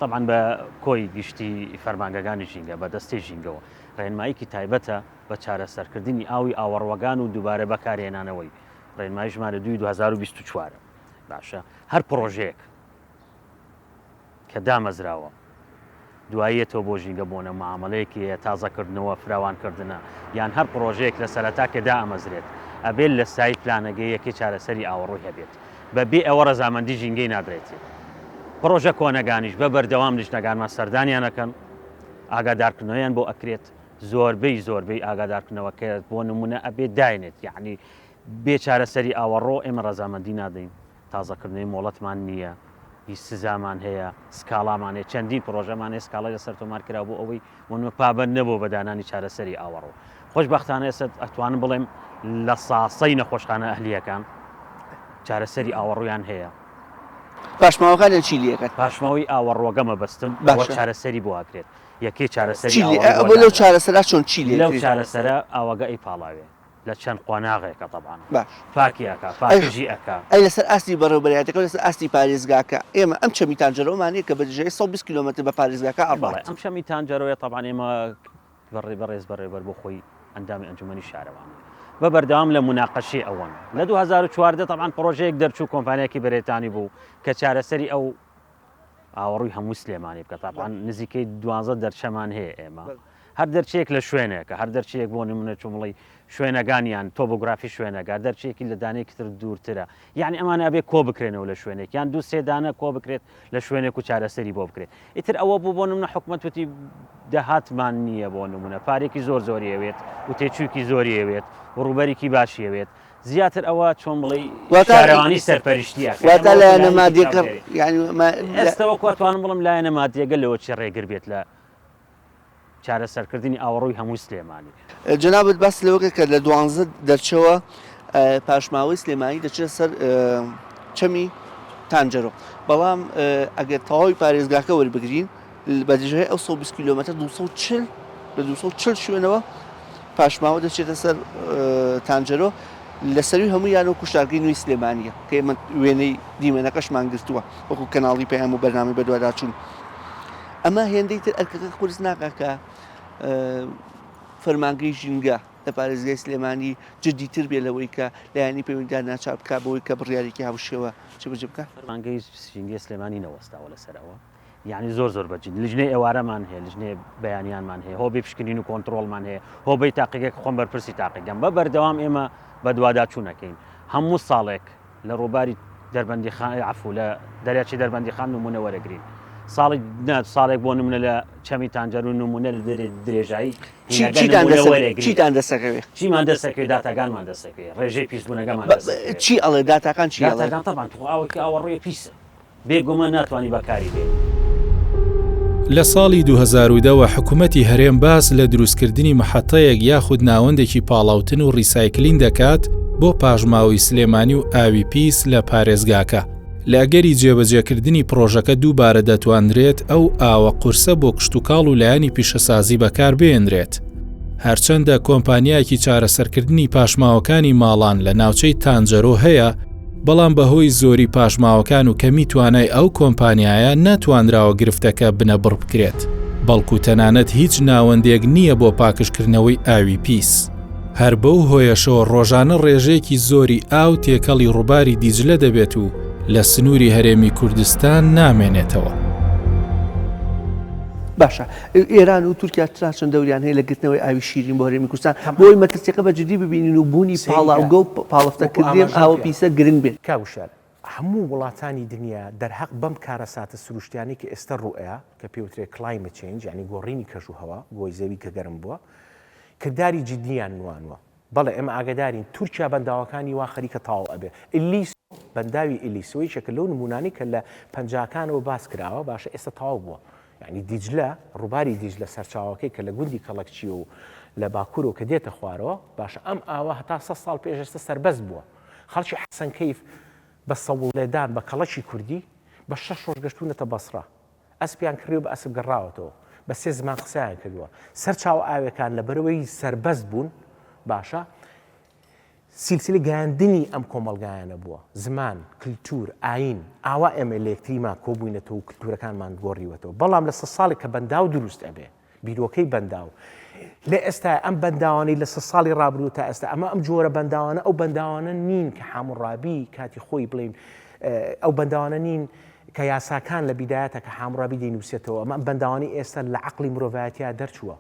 طبعاً بە کۆی گشتی فەرمانگەکانی ژینگە بە دەستەی ژینگەوە ڕێنماییکی تایبەتە بە چارەسەرکردنی ئاوی ئاوەڕوەگان و دووبارە بەکارهێنانەوەی ڕێنمایی ژمارە 2024 باشە هەر پرۆژەیەک کە دامەزراوە دواییەتەوە بۆ ژینگە بۆنە معاملەیەکی تازەکردنەوە فراوانکردنە یان هەر پرۆژەیەک لە سەرەتا کە دامەزرێت ئەبێت لە سای پلانەگەی یەکی چارەسەری ئاوەڕووی هەبێت بەبێ ئەوە ڕەزامەندی ژینگەی نادرێتی پرۆژە کۆنەگانیش بە بەردەوام نیشتەکانمان سەردانیانەکەن ئاگادارکردنەوەیان بۆ ئەکرێت زۆربەی ئاگادارکردنەوە کە بۆ نمونە ئەبێت داینێت یعنی بێ چارەسەری ئاوەڕۆ ئێمە ڕەزامەندی نادەین تازەکردنەوەی مۆڵەتمان نییە هیچ سزامان هەیە سکاڵامان هەیە چەندین پرۆژەمان هەیە سکاڵای لەسەر تۆمار کرا بۆ ئەوەی ومە پابەند نەبوو بە دانانی چارەسەری ئاوەڕۆ خۆشبەختانە ئێستا ئەتوانم بڵێم لە ساسەی نەخۆشخانە ئەهلیەکان چارەسەری ئاوەڕویان هەیە پاشماوەکان چی لەکات پاشماوی ئاوەڕۆگە مەبەستم بۆ چارەسەری بۆ ئاکرێت یەکێ چارەسەری بۆ لەو چارەسەرا چۆن چی لەو چارەسەرە ئاوەگە ئەی پاڵاوێ لە چەند قۆناغێکە طبعاً پاکیەکە پاکیژی ئەکا ئەی لەسەر ئاستی بەڕێوەبەرایەتەکە لەسەر ئاستی پارێزگاکە ئێمە ئەم چەمی تانجەرۆمانەیە کە بەدژەی 120 کیلۆمەتر بە پارێزگاکە ئەڕڵێ ئەم شەمی تانجەرۆیە طبعاً ئێمە بەڕێز بەڕێوەبەر بۆ خۆی ئەندامی ئەنجومەنی شارەوان بە بەردەوام لە مناقەشی ئەوەن لە 2014 طبعاً پرۆژەیەک دەرچوو کۆمپانیایەکی بەرێتانی بوو کە چارەسەری ئەو ئاوەڕووی هەموو سلێمانی بکە طبعاً نزیکەی 12 دەرچەمان هەیە ئێمە هەر دەرچەیەک لە شوێنێکە هەر دەرچەیەک بۆ نمونە چومڵی شوێنەکانیان تۆبۆگرافی شوێنەکە دەرچەیەکی لە دانەیەکی تر دوورترە یعنی ئەمانە ئەبێ کۆ بکرێنەوە لە شوێنێک یان دوو سێدانە کۆ بکرێت لە شوێنێک و چارەسەری بۆ بکرێت ئیتر ئەوە بوو بۆ نمونە حکومەتوتی دەهاتمان نییە بۆ نمونە پارێکی زۆری ئەوێت و تێچووکی زۆری ئەوێت و ڕوبەرێکی باشی ئەوێت زیاتر ئەوە چۆن بڵێ شارەوانی سەرپەرشتیە ئێستاوە کواتوانم بڵم لایەنە مادیەگە لەوە چی ڕێگر بێت لە چارەسەرکردنی ئاوەڕۆی هەموو سلێمانی. جنابەت باس لەوەکە کە لە 12 دەرچەوە پاشماوەی سلێمانی دەچێت سەر چەمی تانجەرۆ، بەڵام ئەگەر تەواوی پارێزگاکە وەربگرین بەدژێ ئەو 120 کیلۆمەتر 240 شوێنەوە پاشماوە دەچێتە سەر تانجەرۆ لە سەروی هەموو یانەوە کوشتارگەی نوێی سلێمانیە کە ئێمە وێنەی دیمەنەکەشمان گرتووە وەکو کەناڵی پەیام و بەرنامی بەدواداچوون. ئەمە هێندەی تر ئەرکەکە قورس ناکا کە فەرمانگەی ژینگە لە پارێزگای سلێمانی جدیتر بێ لەوەی کە لایانی پەیوەندیدار ناچاو بکە بەوەی کە بڕیارێکی هاوشێوە چ بەجێ بکە. فەرمانگەی ژینگەی سلێمانی نەوەستاوە لەسەرەوە، یعنی زۆر بەجد لیژنەی ئێوارەمان هەیە، لیژنەی بەیانیانمان هەیە، هۆ بێ پشکنین و کۆنتترۆلمان هەیە، هۆ بەی تاقیگەک خۆم بەرپرسی تاقیگەم بە بەردەوام ئێمە بە دوواداچوونەکەین. هەموو ساڵێک لە ڕووباری دەربەندی عفو لە دەریاچی دەربەندی خان نمونە وەرەگرین. ساڵێک بۆ نمونە لە چەمی تانجەر و نمونە لە درێژایی چیتان دەسەکەوێت چیمان دەسەکەوێت داتاگانمان دەسەکەوێت ڕێژەی پیسبوونەکەمان چی ئەڵێ داتاکان چی داتاگان تەمان تو ئاوەکی ئاوەڕێی پیسە بێگومە ناتوانانی بەکاری بێت. لە ساڵی 2010 حکوومەتی هەرێم باس لە دروستکردنی محەتەیەک یاخود ناوەندێکی پاڵاوتن و ڕیسایکلین دەکات بۆ پاژماوەی سلێمانی و ئاوی پیس لە پارێزگاکە. لەگەری جێبەجێکردنی پرۆژەکە دووبارە دەتوانرێت ئەو ئاوە قورسە بۆ کشتتوکاڵ و لایانی پیشەسازی بەکار بێنرێت. هەرچەندە کۆمپانیایەکی چارەسەرکردنی پاشماوەکانی ماڵان لە ناوچەی تانجەرۆ هەیە، بەڵام بەهۆی زۆری پاشماوەکان و کەمی توانای ئەو کۆمپانیایە ناتوانراوە گرفتەکە بنەبڕ بکرێت، بەڵکو تەنانەت هیچ ناوەندێک نییە بۆ پاکشکردنەوەی ئاوی پیس. هەر بەو هۆیەشەوە ڕۆژانە ڕێژەیەکی زۆری ئاو تێکەڵی ڕووباری دیجلە دەبێت و لە سنووری هەرێمی کوردستان نامێنێتەوە. باشە ئێران و تورکیا چەند دەوریان هەیە لە گرتنەوەی ئاوی شیرین بۆ هەرێمی کوردستان بۆی مەترسیەکە بە جدی ببینین و بوونی پاڵاوگە و پاڵفتەکردێم ئاوە پیسە گرنگ بێت. کاوشار هەموو وڵاتانی دنیا دەرحەق بەم کارەساتە سروشتیانی کە ئێستا ڕوئەیە کە پێوترێت کلایمت چێنج یعنی گۆڕینی کەژوهەوا گۆی زەوی کە گەرم بووە کردداری جدیان نوانوە. بەڵێ ئێمە ئاگدارین تورکیا بەنداوەکانی وا خەریکە تاو ئەبێ ئلیس بەنداوی ئلیسەوەی شەکە لەو نمونانی کە لە پەنجاکانەوە باس کراوە باشە ئێستا تاو بووە. یعنی دیجلە ڕووباری دیجلە سەرچاوەکەی کە لە گوندی کەڵەکچی و لە باکوورەوە کە دێتە خوارەوە باشە ئەم ئاوە هەتا 100 ساڵ پێشەستە سەربەست بووە. خەڵکی حەسەن کەیف بە سەوڵێدان بە کەڵەکی کوردی بە 6 ڕۆژ گەشتونەتە بەسڕا ئەسپیان کردی بە ئەسب گەڕاوەتەوە بە 3 زمان قسەیان کردووە. سەرچاو ئاوەکان لە بەرەوەی سەربەست بوون باشە سیلسلی گەاندنی ئەم کۆمەڵگایانە بووە زمان کللتور ئاین ئاوا ئێمە لە یەکتریما کۆبووینەتەوە و کللتورەکانمان گۆڕیوەتەوە. بەڵام لە 100 ساڵێک کە بەنداو دروست ئەبێ بیرۆکەی بەنداو لە ئێستا ئەم بەنداوانەی لە 100 ساڵی ڕابردوو تا ئێستا ئەمە ئەم جۆرە بەنداوانە ئەو بەنداوانە نین کە حاموڕابی کاتی خۆی بڵین ئەو بەنداوانە نین کە یاساکان لە بیدایەتە کە حاموڕابی دەینووسێتەوە. ئەمە بەنداوانی ئێستا لە عەقڵی مرۆڤایەتیە دەرچووە.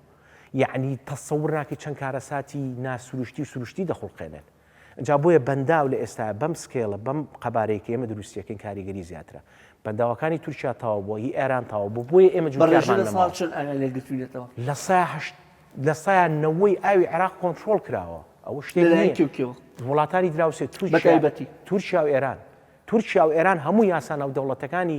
یعنی تەسەور ناکەی چەند کارەساتی ناسروشتی و سروشتی دەخڵقێنن. اینجا بۆیە بەنداو لە ئێستا بەم سکێڵە بەم قەبارەیەکە ئێمە دروستیەکەین کاریگەری زیاترە. بەنداوەکانی تورکیا تاوا بووە هی ئێران تاوا بوو بۆیە ئێمە لە سایانەوەی ئاوی عێراق کۆنتترۆل کراوە. ئەوە شتێک وڵاتانی دراوسێت تورکیا و ئێران. تورکیا و ئێران هەموو یاسا ناو دەوڵەتەکانی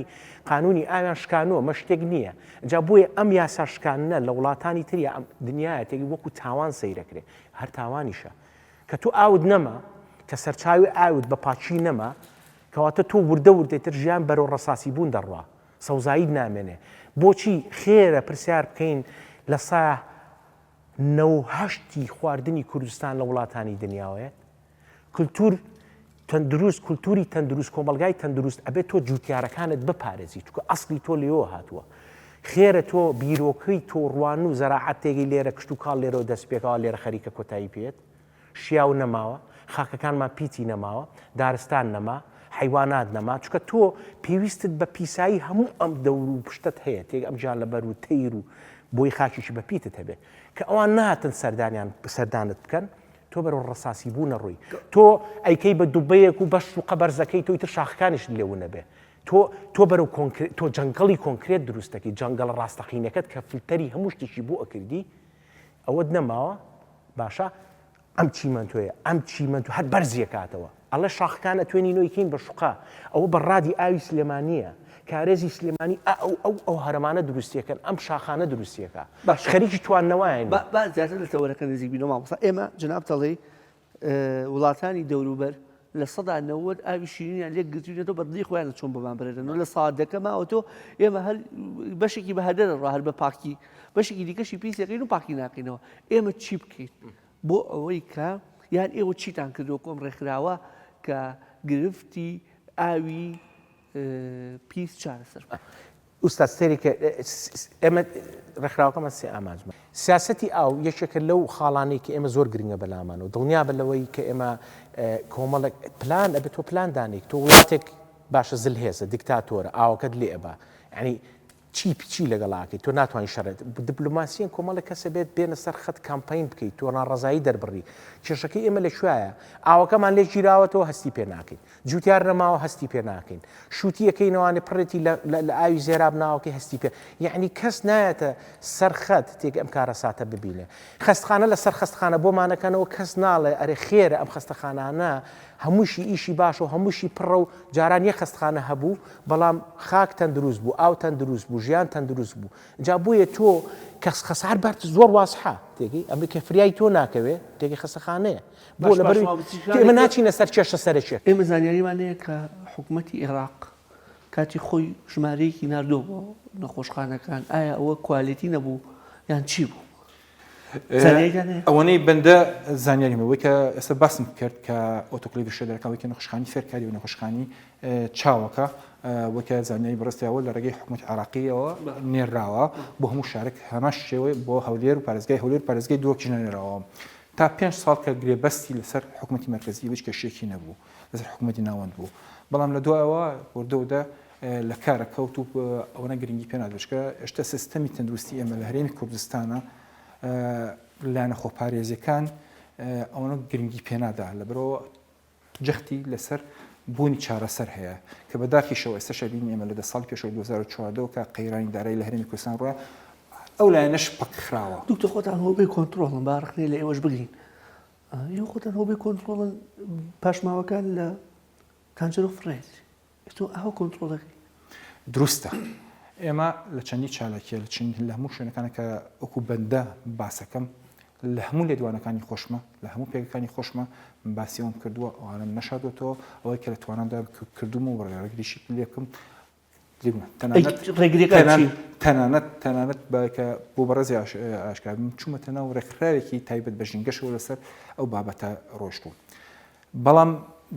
قانونی ئاویان شکانووە مە شتێک نییە. اینجا بۆیە ئەم یاسا شکانە لە وڵاتانی تریە ئەم دنیاە تێکی وەکو تاوان سەیرەکرێ هەر تاوانیشە کە تو ئاود نەما کە سەرچاوی ئاود بە پاچی نەما کەواتە تۆ وردە وردەتر ژیان بەرەو ڕەساسی بوون دەڕوا سەوزایی نامێنێ. بۆچی خێرە پرسیار بکەین لە سایە 98 خواردنی کوردستان لە وڵاتانی دنیاوەیە کللتور تەندروست کللتوری تەندروست کۆمەلگای تەندروست ئەبێت تۆ جوتیارەکانت بپارێزی چونکە ئەسڵی تۆ لێەوە هاتووە. خێرە تۆ بیرۆکەی تۆ ڕوان و زەراعەت تێگەی لێرە کشت و کاڵ لێرەوە دەست پێکەوە لێرە خەریکە کۆتایی پێت شیاو نەماوە خاکەکانمان پیتی نەماوە دارستان نەما حیوانات نەما چونکە تۆ پێویستت بە پیسایی هەموو ئەم دەور و پشتت هەیە تێک ئەم جان لەبەر و تەیر و بۆی خاکیشی بە پیتت هەبێ کە ئەوان نهاتن سەردانت بکەن تۆ بەرەو ڕەساسی بوونە ڕووی تۆ ئەیکەی بە دووبەیەک و بەش و قەبەرزەکەی تۆی تر شاخەکانیش لێو نەبێ تۆ بەرەو تۆ جەنگەڵی کۆنکرێت دروستەکەی جەنگەڵ ڕاستەقینەکەت کە فلتەری هەموو شتێکی بۆ ئەکردی ئەوەت نەماوە باشە ئەم چیمەندۆیە ئەم چیمەند هەر بەرزیەکاتەوە ئەڵێ شاخەکان ئەتوێنی نۆیکەین بە شوقا ئەوە بەڕادی ئاوی سلێمانیە کارێزی سلێمانی ئەو هەرمانە دروستیەکەن ئەم شاخانە دروستیەکە خەریکی تواننەوەیان زیاتر لە تەوەرەکە نزیک بینەوە مامۆستا ئێمە جناب دەڵێ وڵاتانی دەوروبەر لە سەدا 90 ئاوی شیرینیان لێک گرتوینێتەوە بەردڵی خۆیان چۆن بەمان بەرێنەوە لە ساعدەکە ماوەتۆ ئێمە هەر بەشێکی بەهەدەر ڕ هەر بە پاکی بەشێکی دیکەشی پیسەکەین و پاکی ناکەینەوە ئێمە چی بکەین بۆ ئەوەی کە یان ئێوە چیتان کردو کۆم ڕێکخراوە کە گرفتی ئاوی پیس چارەسەر ئوستا سێریکە ئێمە ڕێکخراوەکەمە سێ ئاماژمە سیاسەتی ئاو یەکێکە لەو خاڵانەی کە ئێمە زۆر گرنگە بەلامانەوە دڵنیا بە لەوەی کە ئێمە کۆمەڵک پلان ئەبێت تۆ پلان دانێک تۆ وڵاتێک باشە زلهێزە دیکتاتۆرە ئاوەکەت لێ ئەبا ینی چی لەگەڵاکەی تۆ ناتوانین شەڕێت دیپلۆماسیین کۆمەڵە کەسە بێت بێنە سەر خەت کامپین بکەیت تۆ ڕێزایی دەربڕی کێشەکەی ئێمە لەکوایە ئاوەکەمان لێ گیراوەتەوە هەستی پێ ناکەین جوتیار نەماوە هەستی پێ ناکەین شووتیەکەینەوەی پڕێتی لە ئاوی زێراب ناوەکەی هەستی پێ یعنی کەس نایەتە سەر خەت تێک ئەم کارە ساتە ببینێ خەستخانە لە سەر خەستخانە بۆمانەکەنەوە کەس ناڵێ ئەرێ خێرە ئەم خەستەخانانە هەمووشی ئیشی باش و هەمووشی پڕە و جاران یە خەستخانە هەبوو بەڵام خاک تەندروست بوو ئاو تەندروست بوو ژیان تەندروست بوو جا بوویە تۆ کەس خەسار بەرت زۆر واسحە تێگەی ئەمریکا فریای تۆ ناکەوێ تێگەی خەستەخانەیە بۆ لەبەر ئێمە ناچینە سەر کێشە سەرچێک ئێمە زانیاریمانەیە کە حکوومەتی عێراق کاتی خۆی ژمارەیەکی ناردۆ بۆ نەخۆشخانەکان ئایا ئەوە کوالیتی نەبوو یان چی بوو ئەوەنەی بەندە زانیاریمەوەی کە ئێستا باسم کرد کە ئۆتۆکلیڤ شێدەرەکەوەی کە نەخۆشخانی فێرکاری و نەخۆشخانی چاوەکە وەکە زانیاری بەڕستیەوە لە ڕێگەی حکوومەت عێراقیەوە نێراوە بۆ هەموو شارێک هەماش شێوەی بۆ هەولێر و پارێزگای هەولێر پارێزگای دووەکی نێراوە تا 5 ساڵ کە گرێبەستی لەسەر حکوومەتی مرکزی هیچ کێشێکی نەبوو لەسەر حکوومەتی ناوەند بوو بەڵام لە دوایەوە وردەودا لە کارە کەوت و ئەوەنە گرنگی پێ نادوشکە ئێشتا سیستەمی تەندروستی ئێمە لە هەرێمی کوردستانە لایەنە خۆپارێزیەکان ئەوەنە گرنگی پێنادا لەبەرەوە جەختی لەسەر بوونی چارەسەر هەیە کە بەداخیشەوە ئێستا شەبینی ئێمە لە 10 ساڵ پێشەوەی 2014 کە قەیرانی دارایی لە هەرێمی کوردستان ڕوە ئەو لایەنەش پەکخراوە دوکتۆر خۆتان هۆبەی کۆنتترۆڵن باڕخنێ لە ئێوەش بگرین یو خۆتان هۆبەی کۆنتترۆڵن پاشماوەکان لە تانجەر و فرێز تۆ ئەوە کۆنتترۆڵەکەی دروستە ئێمە لە چەندی چالاکیە لە هەموو شوێنەکانە کە ئەوکو بەندە باسەکەم لە هەموو لێدوانەکانی خۆشمە لە هەموو پێگەکانی خۆشمە باسیەوەم کردووە ئەوانم نەشادوێتەوە ئەوەی کە لە تواناندا کردوم و ڕێگریشی لێکم تەنانەت بەکە بۆ بەڕێزی ئاشکارم چوومەتە ناو ڕێکخراوێکی تایبەت بە ژینگەشەوە لەسەر ئەو بابەتە ڕۆشتوو بەڵام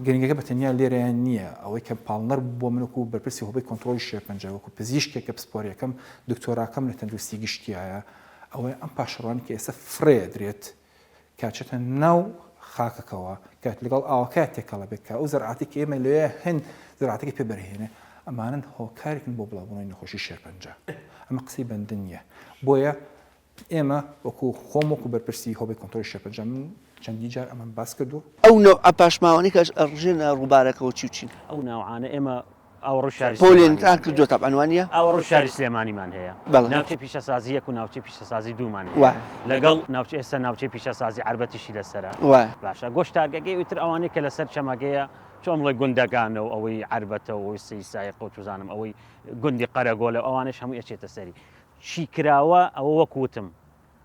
گرنگەکە بەتەنیا لێرەیان نییە ئەوەی کە پاڵنەر بۆ منکو بەرپرسی هۆبەی کۆنتترۆلی شێرپەنجەوەکو پزیشکێکە پسپۆریەکەم دکتۆراکەم لە تەندروستی گشتیایە ئەوەی ئەم پاشڕوانی کە ئێستا فرێ درێت کاچێتە ناو خاکەکەەوە کات لەگەڵ ئاوەکە تێکەڵە بێت کە ئەو زەرعاتی کە ئێمە لێ هەند زەرعاتێکی پێ بەرهێنێ ئەمانن هۆکارێکن بۆ بڵاوبوونەوەی نەخۆشی شێرپەنجە ئەمە قسەی بەندە نییە بۆیە ئێمە وەکو خۆم وەکو بەرپرسی هۆبەی کۆنتترۆلی شێرپەنجە من چەندی جار ئەمە باس کردو ئەو نەو پاشماوانی کەش ئەڕژێنە ڕووبارەکەەوە چین ئەو ناوعانە ئێمە ئەو ڕووشاری پۆلێنتان کردووە تاپانوانە ئەو ڕووشاری سلێمانیمان هەیە ناوچەی پیشەسازیەک و ناوچەی پیشەسازی دوومان لەگەڵ ناوچە ئێستا ناوچەی پیشەسازی عربەتیشی لەسەرە باشە گۆشتارگەگەی وتر ئەوانەیە کە لەسەر چەمەگەیە چۆن بڵێ گوندەکانەوە ئەوەی عربەتەوە ئەوەی سیسایق و توزانم ئەوەی گوندی قەرەگۆلە ئەوانش هەموو ئەچێتە سەری چی کراوە ئەوە وەکوتم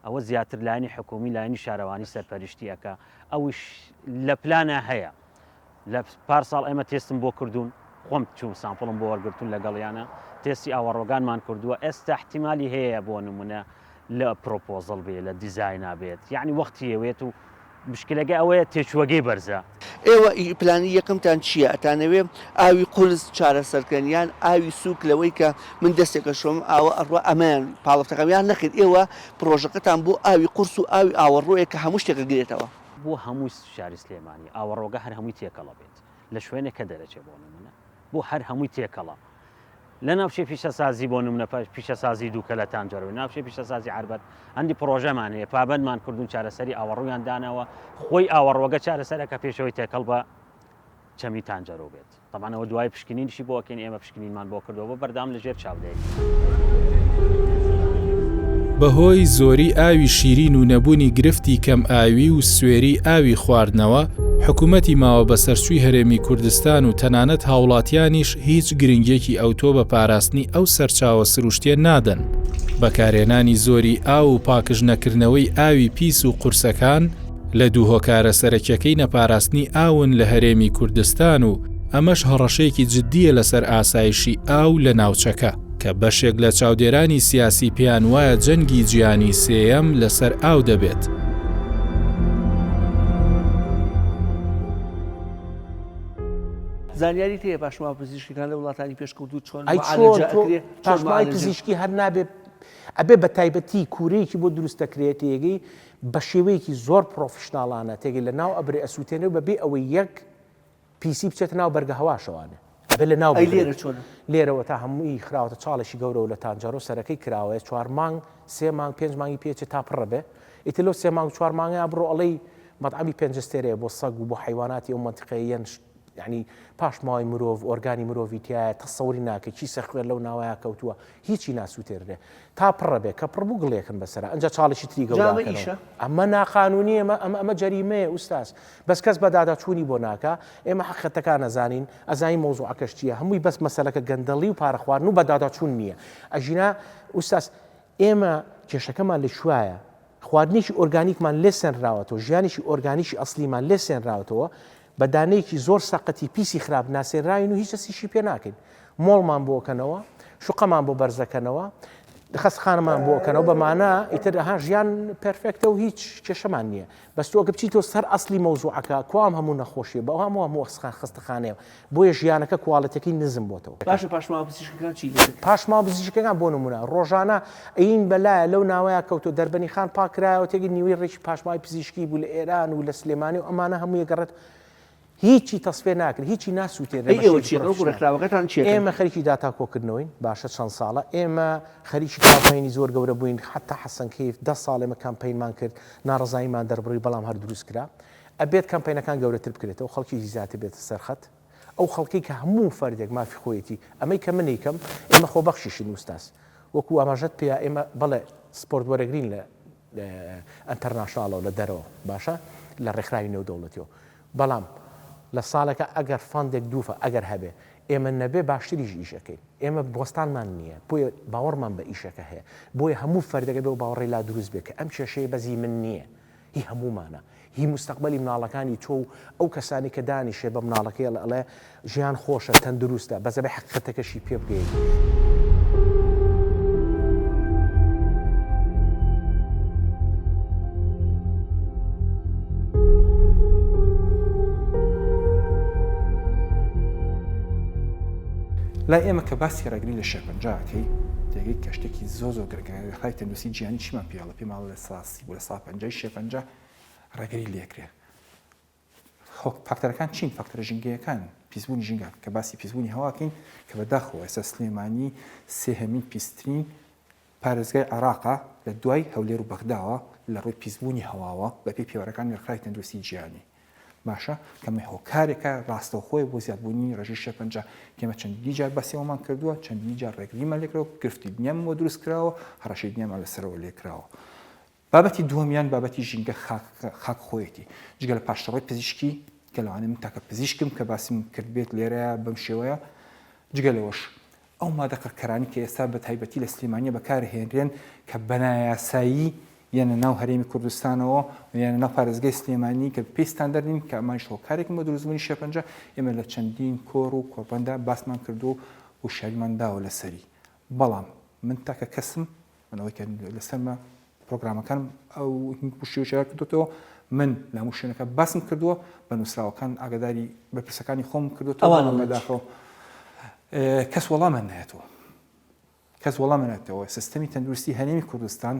ئەوە زیاتر لایەنی حکومی لایەنی شارەوانی سەرپەرشتیەکە ئەوش لە پلانە هەیە لە پارساڵ ئێمە تێستم بۆ کردوون خۆم چوو سامپڵم بۆ وەرگرتون لەگەڵیانە تێستی ئاوەڕۆگانمان کردووە ئێستا احتیمالی هەیە بۆ نمونە لە پرۆپۆزڵ بێ لە دیزاینا بێت یعنی وەختی ئەوێت و مشکلەکە ئەوەیە تێچوەگەی بەرزە ئێوە پلانی یەکەمتان چییە ئەتانەوێ ئاوی قورس چارەسەرکردنیان ئاوی سووک لەوەی کە من دەستێکە شۆم ئاوە ئەڕوا ئەمان پاڵفتەکەمیان نەکرد ئێوە پرۆژەکەتان بۆ ئاوی قورس و ئاوی ئاوەڕۆیە کە هەموو شتێکە گرێتەوە بۆ هەموو شاری سلێمانی ئاوەڕۆگە هەر هەمووی تێکەڵە بێت لە شوێنێکە دەرەچێت بۆ نمونە بۆ هەر هەمووی تێکەڵە لە ناوچەی پیشەسازی بۆ نمونە پیشەسازی دووکە لە تانجەرەوەی ناوچەی پیشەسازی عربەت هەندی پرۆژەمان هەیە پابەندمان کردوون چارەسەری ئاوەڕوویان دانەوە خۆی ئاوەڕۆگە چارەسەرەکە پێشەوەی تێکەڵ بە چەمی تانجەرۆ بێت تەمانەوە دوای پشکنینیشی بۆکەین ئێمە پشکنینمان بۆ کردەوە بەردام لەژێر چاودێت بەهۆی زۆری ئاوی شیرین و نەبوونی گرفتی کەم ئاوی و سوێری ئاوی خواردنەوە حکوومەتی ماوە بە سەرچووی هەرێمی کوردستان و تەنانەت هاوڵاتیانیش هیچ گرنگێکی ئەوتۆ بە پاراستنی ئەو سەرچاوە سروشتیە نادەن. بەکارهێنانی زۆری ئاو و پاکژنەکردنەوەی ئاوی پیس و قورسەکان لە دوو هۆکارە سەرەکیەکەی نەپاراستنی ئاون لە هەرێمی کوردستان و ئەمەش هەڕەشەیەکی جددیە لەسەر ئاسایشی ئاو لە ناوچەکە کە بەشێک لە چاودێرانی سیاسی پێیان وایە جەنگی جیهانی سێیەم لەسەر ئاو دەبێت. زانیاری تەیە پاشماوە پزیشکەکان لە وڵاتانی پێشکەوتوو چۆن پاشماوەی پزیشکی هەر نابێت ئەبێ بە تایبەتی کوورەیەکی بۆ دروست دەکرێت تێگەی بە شێوەیەکی زۆر پرۆفشناڵانە تێگەی لە ناو ئەبرێ ئەسووتێنەوە بەبێ ئەوەی یەک پیسی بچێت ناو بەرگە هەواشەوانە بێ لە ناو لێرە چۆن لێرەوە تا هەمووی خراوەتە چاڵێکی گەورە لە تانجارۆ سەرەکەی کراوەیە 4 مانگ 3 مانگ 5 مانگی پێچێت تا پڕە بێ ئیتر لەو 3 مانگ 4 مانگە بڕۆ ئەڵەی مەطعەمی پێنجستێرەیە بۆ سەگ و بۆ حیواناتی ئەو منتیقەیەن یعنی پاشماوەی مرۆڤ ئۆرگانی مرۆڤی تایە تەسەوری ناکە چی سەخوێر لەو ناوایە کەوتووە هیچی ناسووتێرێ تا پڕە بێ کە پڕ بوو گڵێکن بەسەر ئەنجا چاڵێکی تری گەورە ئەمە ناقانونیە ئەمە جەریمەیە ئوستاس بەس کەس بە داداچوونی بۆ ناکە ئێمە حقیقەتەکان نەزانین ئەزانی مۆزوعەکەش چییە هەمووی بەس مەسەلەکە گەندەڵی و پارەخواردن و بە داداچوون نییە ئەژینا ئوستاس ئێمە کێشەکەمان لە شوایە خواردنێکی ئۆرگانیکمان لێ سێنراوەتەوە ژیانێکی ئۆرگانیشی ئەسلیمان لێ سێنراوەتەوە بە دانەیەکی زۆر سەقەتی پیسی خراپ ناسێنراین و هیچ دەستیشی پێ ناکەین مۆڵمان بۆکەنەوە شوقەمان بۆ بەرزەکەنەوە خەستخانەمان بۆکەنەوە بەمانە ئیتر ها ژیان پەرفێکتە و هیچ کێشەمان نییە بەس تۆ ئەگە بچیتەوە سەر ئەسلی مەوزوعەکە کوام هەموو نەخۆشیە بە هەموو خستەخانەیە بۆیە ژیانەکە کوواڵەتەکەی نزم بۆتەوە باشە پاشماوە پزیشکەکان چی پاشماوە پزیشکەکان بۆ نمونە ڕۆژانە ئەین بەلایە لەو ناوەیە کەوتۆ دەربەنی خان پاکرایەوە تێگەی نیوەی ڕێکی پاشماوی پزیشکی بوو لە ئێران و لە سلێمانی و ئەمانە هەموو یەگەڕێت هیچی تەسفێ ناکرد هیچی ناسووتێنێ ئێمە خەریکی داتاکۆکردنەوەین باشە چەند ساڵە ئێمە خەریکی کامپینی زۆر گەورە بووین حتا حەسەن کەیف 10 ساڵ ئێمە کامپینمان کرد ناڕزاییمان دەربڕی بەڵام هەر دروست کرا ئەبێت کامپینەکان گەورەتر بکرێتەوە خەڵکی زیاتر بێتە سەرخەت ئەو خەڵکی کە هەموو فەردێک مافی خۆیەتی ئەمەی کە منیکەم ئێمە خۆبەخشیشین وستاس وەکو ئاماژەت پێ ئێمە بەڵێ سپۆرت وەرەگرین لە ئەنتەرناشناڵەوە لە دەرەوە باشە لە ڕێکخراوی نێودەوڵەتیەوە بەڵام لە ساڵەکە ئەگەر فەندێک دووفە ئەگەر هەبێ ئێمە نەبێ باشتریش ئیشەکەی ئێمە بۆستانمان نییە بۆیە باوەڕمان بە ئیشەکە هەیە بۆیە هەموو فەردەکە بێ و باوەڕێ لا دروست بێت کە ئەم کێشەیە بەزی من نییە هی هەمومانە هی مستەقبەلی مناڵەکانی تۆ و ئەو کەسانی کە دانیشێ بە مناڵەکەی ئەڵێ ژیان خۆشە تەندروستە بەزەبێ حقیقەتەکەشی پێ بگەین. لای ئێمە کە باسی ڕێگری لە شێپەنجاکەی تێگەی کەشتێکی زۆ گرگەخای تەندروستی جیهانی چیمان پیاڵە پێ ماڵ لە ساسی بۆ لە سا 50 شێپەنجا ڕێگری لێکرێ فاکتەرەکان چین فاکتەرە ژینگەیەکان پیسبوونی ژینگە کە باسی پیسبوونی هەواکەین کە بەداخەوە ئێستا سلێمانی سێهەمین پیسترین پارێزگای عێراقا لە دوای هەولێر و بەغداوە لە ڕووی پیسبوونی هەواوە بە پێی پێوەرەکانی ڕێکخراوی تەندروستی جیهانی باشە کەمە هۆکارێکە ڕاستەوخۆی بۆ زیادبوونی ڕێژەی شێپەنجا کێمە چەندی جار باسیەوەمان کردووە چەندی جار ڕێگریمان لێکرەوە گرفتی دنیام بۆ دروست کراوە هەڕەشەی دنیامان لەسەرەوە لێکراوە بابەتی دووەمیان بابەتی ژینگە خاک خۆیەتی جگە لە پاشتەڕۆی پزیشکی کە لەوانێ من تاکە پزیشکم کە باسیم کرد بێت لێرەیە بەم شێوەیە جگە لەوەش ئەو مادە قەرکەرانی کە ئێستا بە تایبەتی لە سلێمانیە بەکارهێنرێن کە بەنایاسایی یعنی ناو هەرێمی کوردستانەوە یعنی ناو پارێزگای سلێمانی کە پێستان دەرین کە ئەمانش هۆکارێکم بۆ دروستبوونی شێپەنجا ئێمە لە چەندین کۆڕ و کۆڕبەندا باسمان کردو و شاریمان داوە لەسەری بەڵام من تاکە کەسم منەوەی کە لەسەرمە پرۆگرامەکانم ئەو پشتی شار کردوتەوە من لە هەموو شوێنەکە باسم کردووە بە نووسراوەکان ئاگاداری بەرپرسەکانی خۆم کردوتەوە بەداخەوە کەس وەڵامان نایەتەوە کەس وەڵامان نایەتەوە سیستەمی تەندروستی هەرێمی کوردستان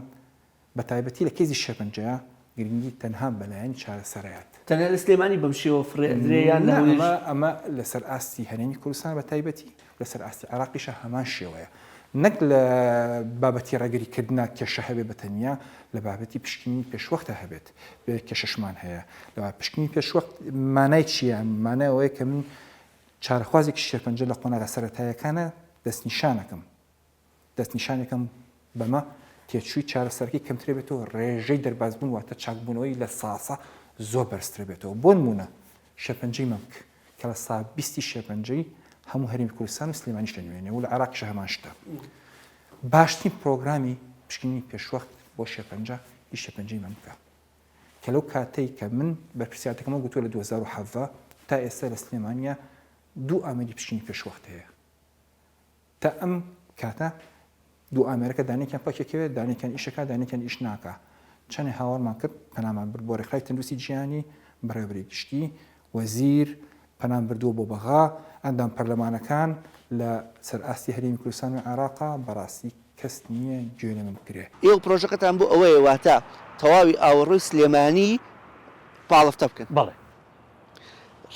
بە تایبەتی لە کێزی شێپەنجەیە گرنگی تەنها بەلایەن چارەسەرایەت تەنها لە سلێمانی بەم شێوە فرێدرێیان ئەمە لەسەر ئاستی هەرێمی کوردستان بە تایبەتی لەسەر ئاستی عێراقیشە هەمان شێوەیە نەک لە بابەتی ڕێگریکردنا کێشە هەبێت بە تەنیا لە بابەتی پشکنی پێشوەختە هەبێت بێ کێشەشمان هەیە لە پشکنی پێشوەخت مانای چییە مانای ئەوەیە کە من چارەخوازێکی شێپەنجە لە قۆناغە سەرەتاییەکانە دەستنیشانێکم بەمە تێچووی چارەسەرکی کەمترێ بێتەوە ڕێژەی دەربازبوون واتە چاکبوونەوەی لە ساسە زۆر بەرزتر بێتەوە بۆ نمونە شێرپەنجەی مەمک کە لە سا 20 شێرپەنجەی هەموو هەرێمی کوردستان و سلێمانیش دەنوێنێ و لە عێراقیش هەمان شتە. باشترین پرۆگرامی پشکنینی پێشوەخت بۆ شێرپەنجە هیچ شێرپەنجەی مەمکە کە لەو کاتەی کە من بەرپرسیارەکەمە گوتووە لە 2017 تا ئێستا لە سلێمانیا 2 ئامێری پشکنی پێشوەخت هەیە. تا ئەم کاتە 2 ئامێرەکە دانێکیان پاکێکەوێت دانێکیان ئیشەکە دانێکیان ئیش ناکە. چەندێ هاوارمان کرد پەنامان برد بۆ ڕێکخراوی تەندروستی جیهانی بەڕێوەبەری گشتی وەزیر پەنام بردووە بۆ بەغا ئەندام پەرلەمانەکان لە سەرئاستی هەرێمی کوردستان و عێراقا بەڕاستی کەس نییە گوێ لەمە بکرێ. ئێوە پرۆژەکەتان بۆ ئەوەیە واتە تەواوی ئاوەڕۆی سلێمانی پاڵفتە بکەن. بەڵێ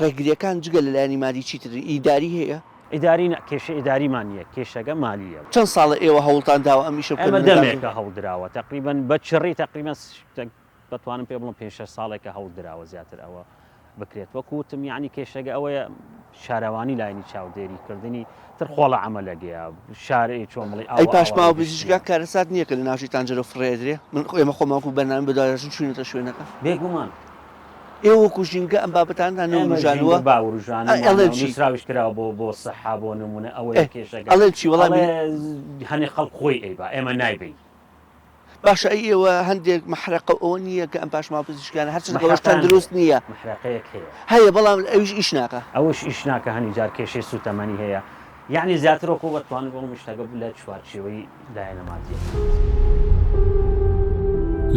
ڕێگریەکان جگە لە لایەنی مالی چیتر ئیداری هەیە؟ ئیداری کێشە ئیداریمان نییە کێشەکە مالیە. چەند ساڵە ئێوە هەوڵتان داوە ئەم ئیشە ئەمە دەمێکە هەوڵدراوە تقریبان بە چڕی تقریبان بەتوانم پێ بڵم 5 ساڵێکە هەوڵدراوە زیاتر ئەوە بکرێت وەکوتم یعنی کێشەکە ئەوەیە شارەوانی لاینی چاودێریکردنی تر خۆڵە عملەگەیە شارەی چۆمڵی ئەی پاشماوە بزیشکا کارەسات نییە کە لە ناوچی تانجەرە فڕێدرێ من ئێمە خۆماکو بەنامە بەدارژن چوونەتە شوێنەکە بێگومان ئێوە وەکو ژینگە ئەم بابەتاندا نەوروژانوە باوروژانراویش کراوە بۆ سەحا بۆ نمونە ئەوەیە کێشەکە ئەڵێ چی وەڵامی هەنێ خەڵک خۆی ئەیبا ئێمە نایبین باشە ئێوە هەندێک مەحرەقە ئەوە نییە کە ئەم پاشماوە پزیشکانە هەرچند ئەوەشتان دروست نییە محرەقەیەک هەیە بەڵام ئەویش ئیش ناکە ئەوش ئیش ناکە هەنی جار کێشەی سوتەمەنی هەیە یعنی زیاترۆکۆ بەتوانن بۆ مشتەکە لە چوارچێوەی دایەنەمادیە.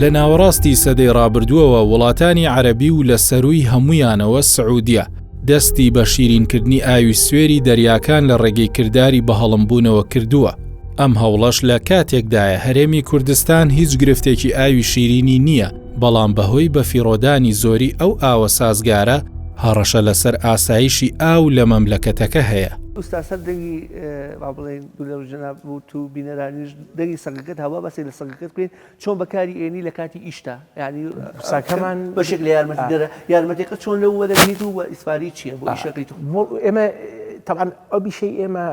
لە ناوەڕاستی سەدەی ڕابردووەوە وڵاتانی عەرەبی و لە سەرووی هەمویانەوە سعودیە دەستی بە شیرینکردنی ئاوی سوێری دەریاکان لە ڕێگەی کردداری بە هەڵمبوونەوە کردووە. ئەم هەوڵەش لە کاتێکدایە هەرێمی کوردستان هیچ گرفتێکی ئاوی شیرینی نییە بەڵام بەهۆی بەفیڕۆدانی زۆری ئەو ئاوە سازگارە هەڕەشە لەسەر ئاسایشی ئاو لە مەملەکەتەکە هەیە. ئوستاسەر دەنگی با بڵێن دوولەژەنا بوو تو بینەرانیش دەنگی سەگەکەت هەوا بەسێ لە سەگەکەت بکەین چۆن بەکاری ئێنی لە کاتی ئیشتا ینی ساکەمان بەشێک لە یارمەتی دەرە یارمەتێکە چۆن لەو وەدەگریت و ئیسفاری چییە بۆ ئیشەکەیت ئێمە طبعا ئەو بیشەی ئێمە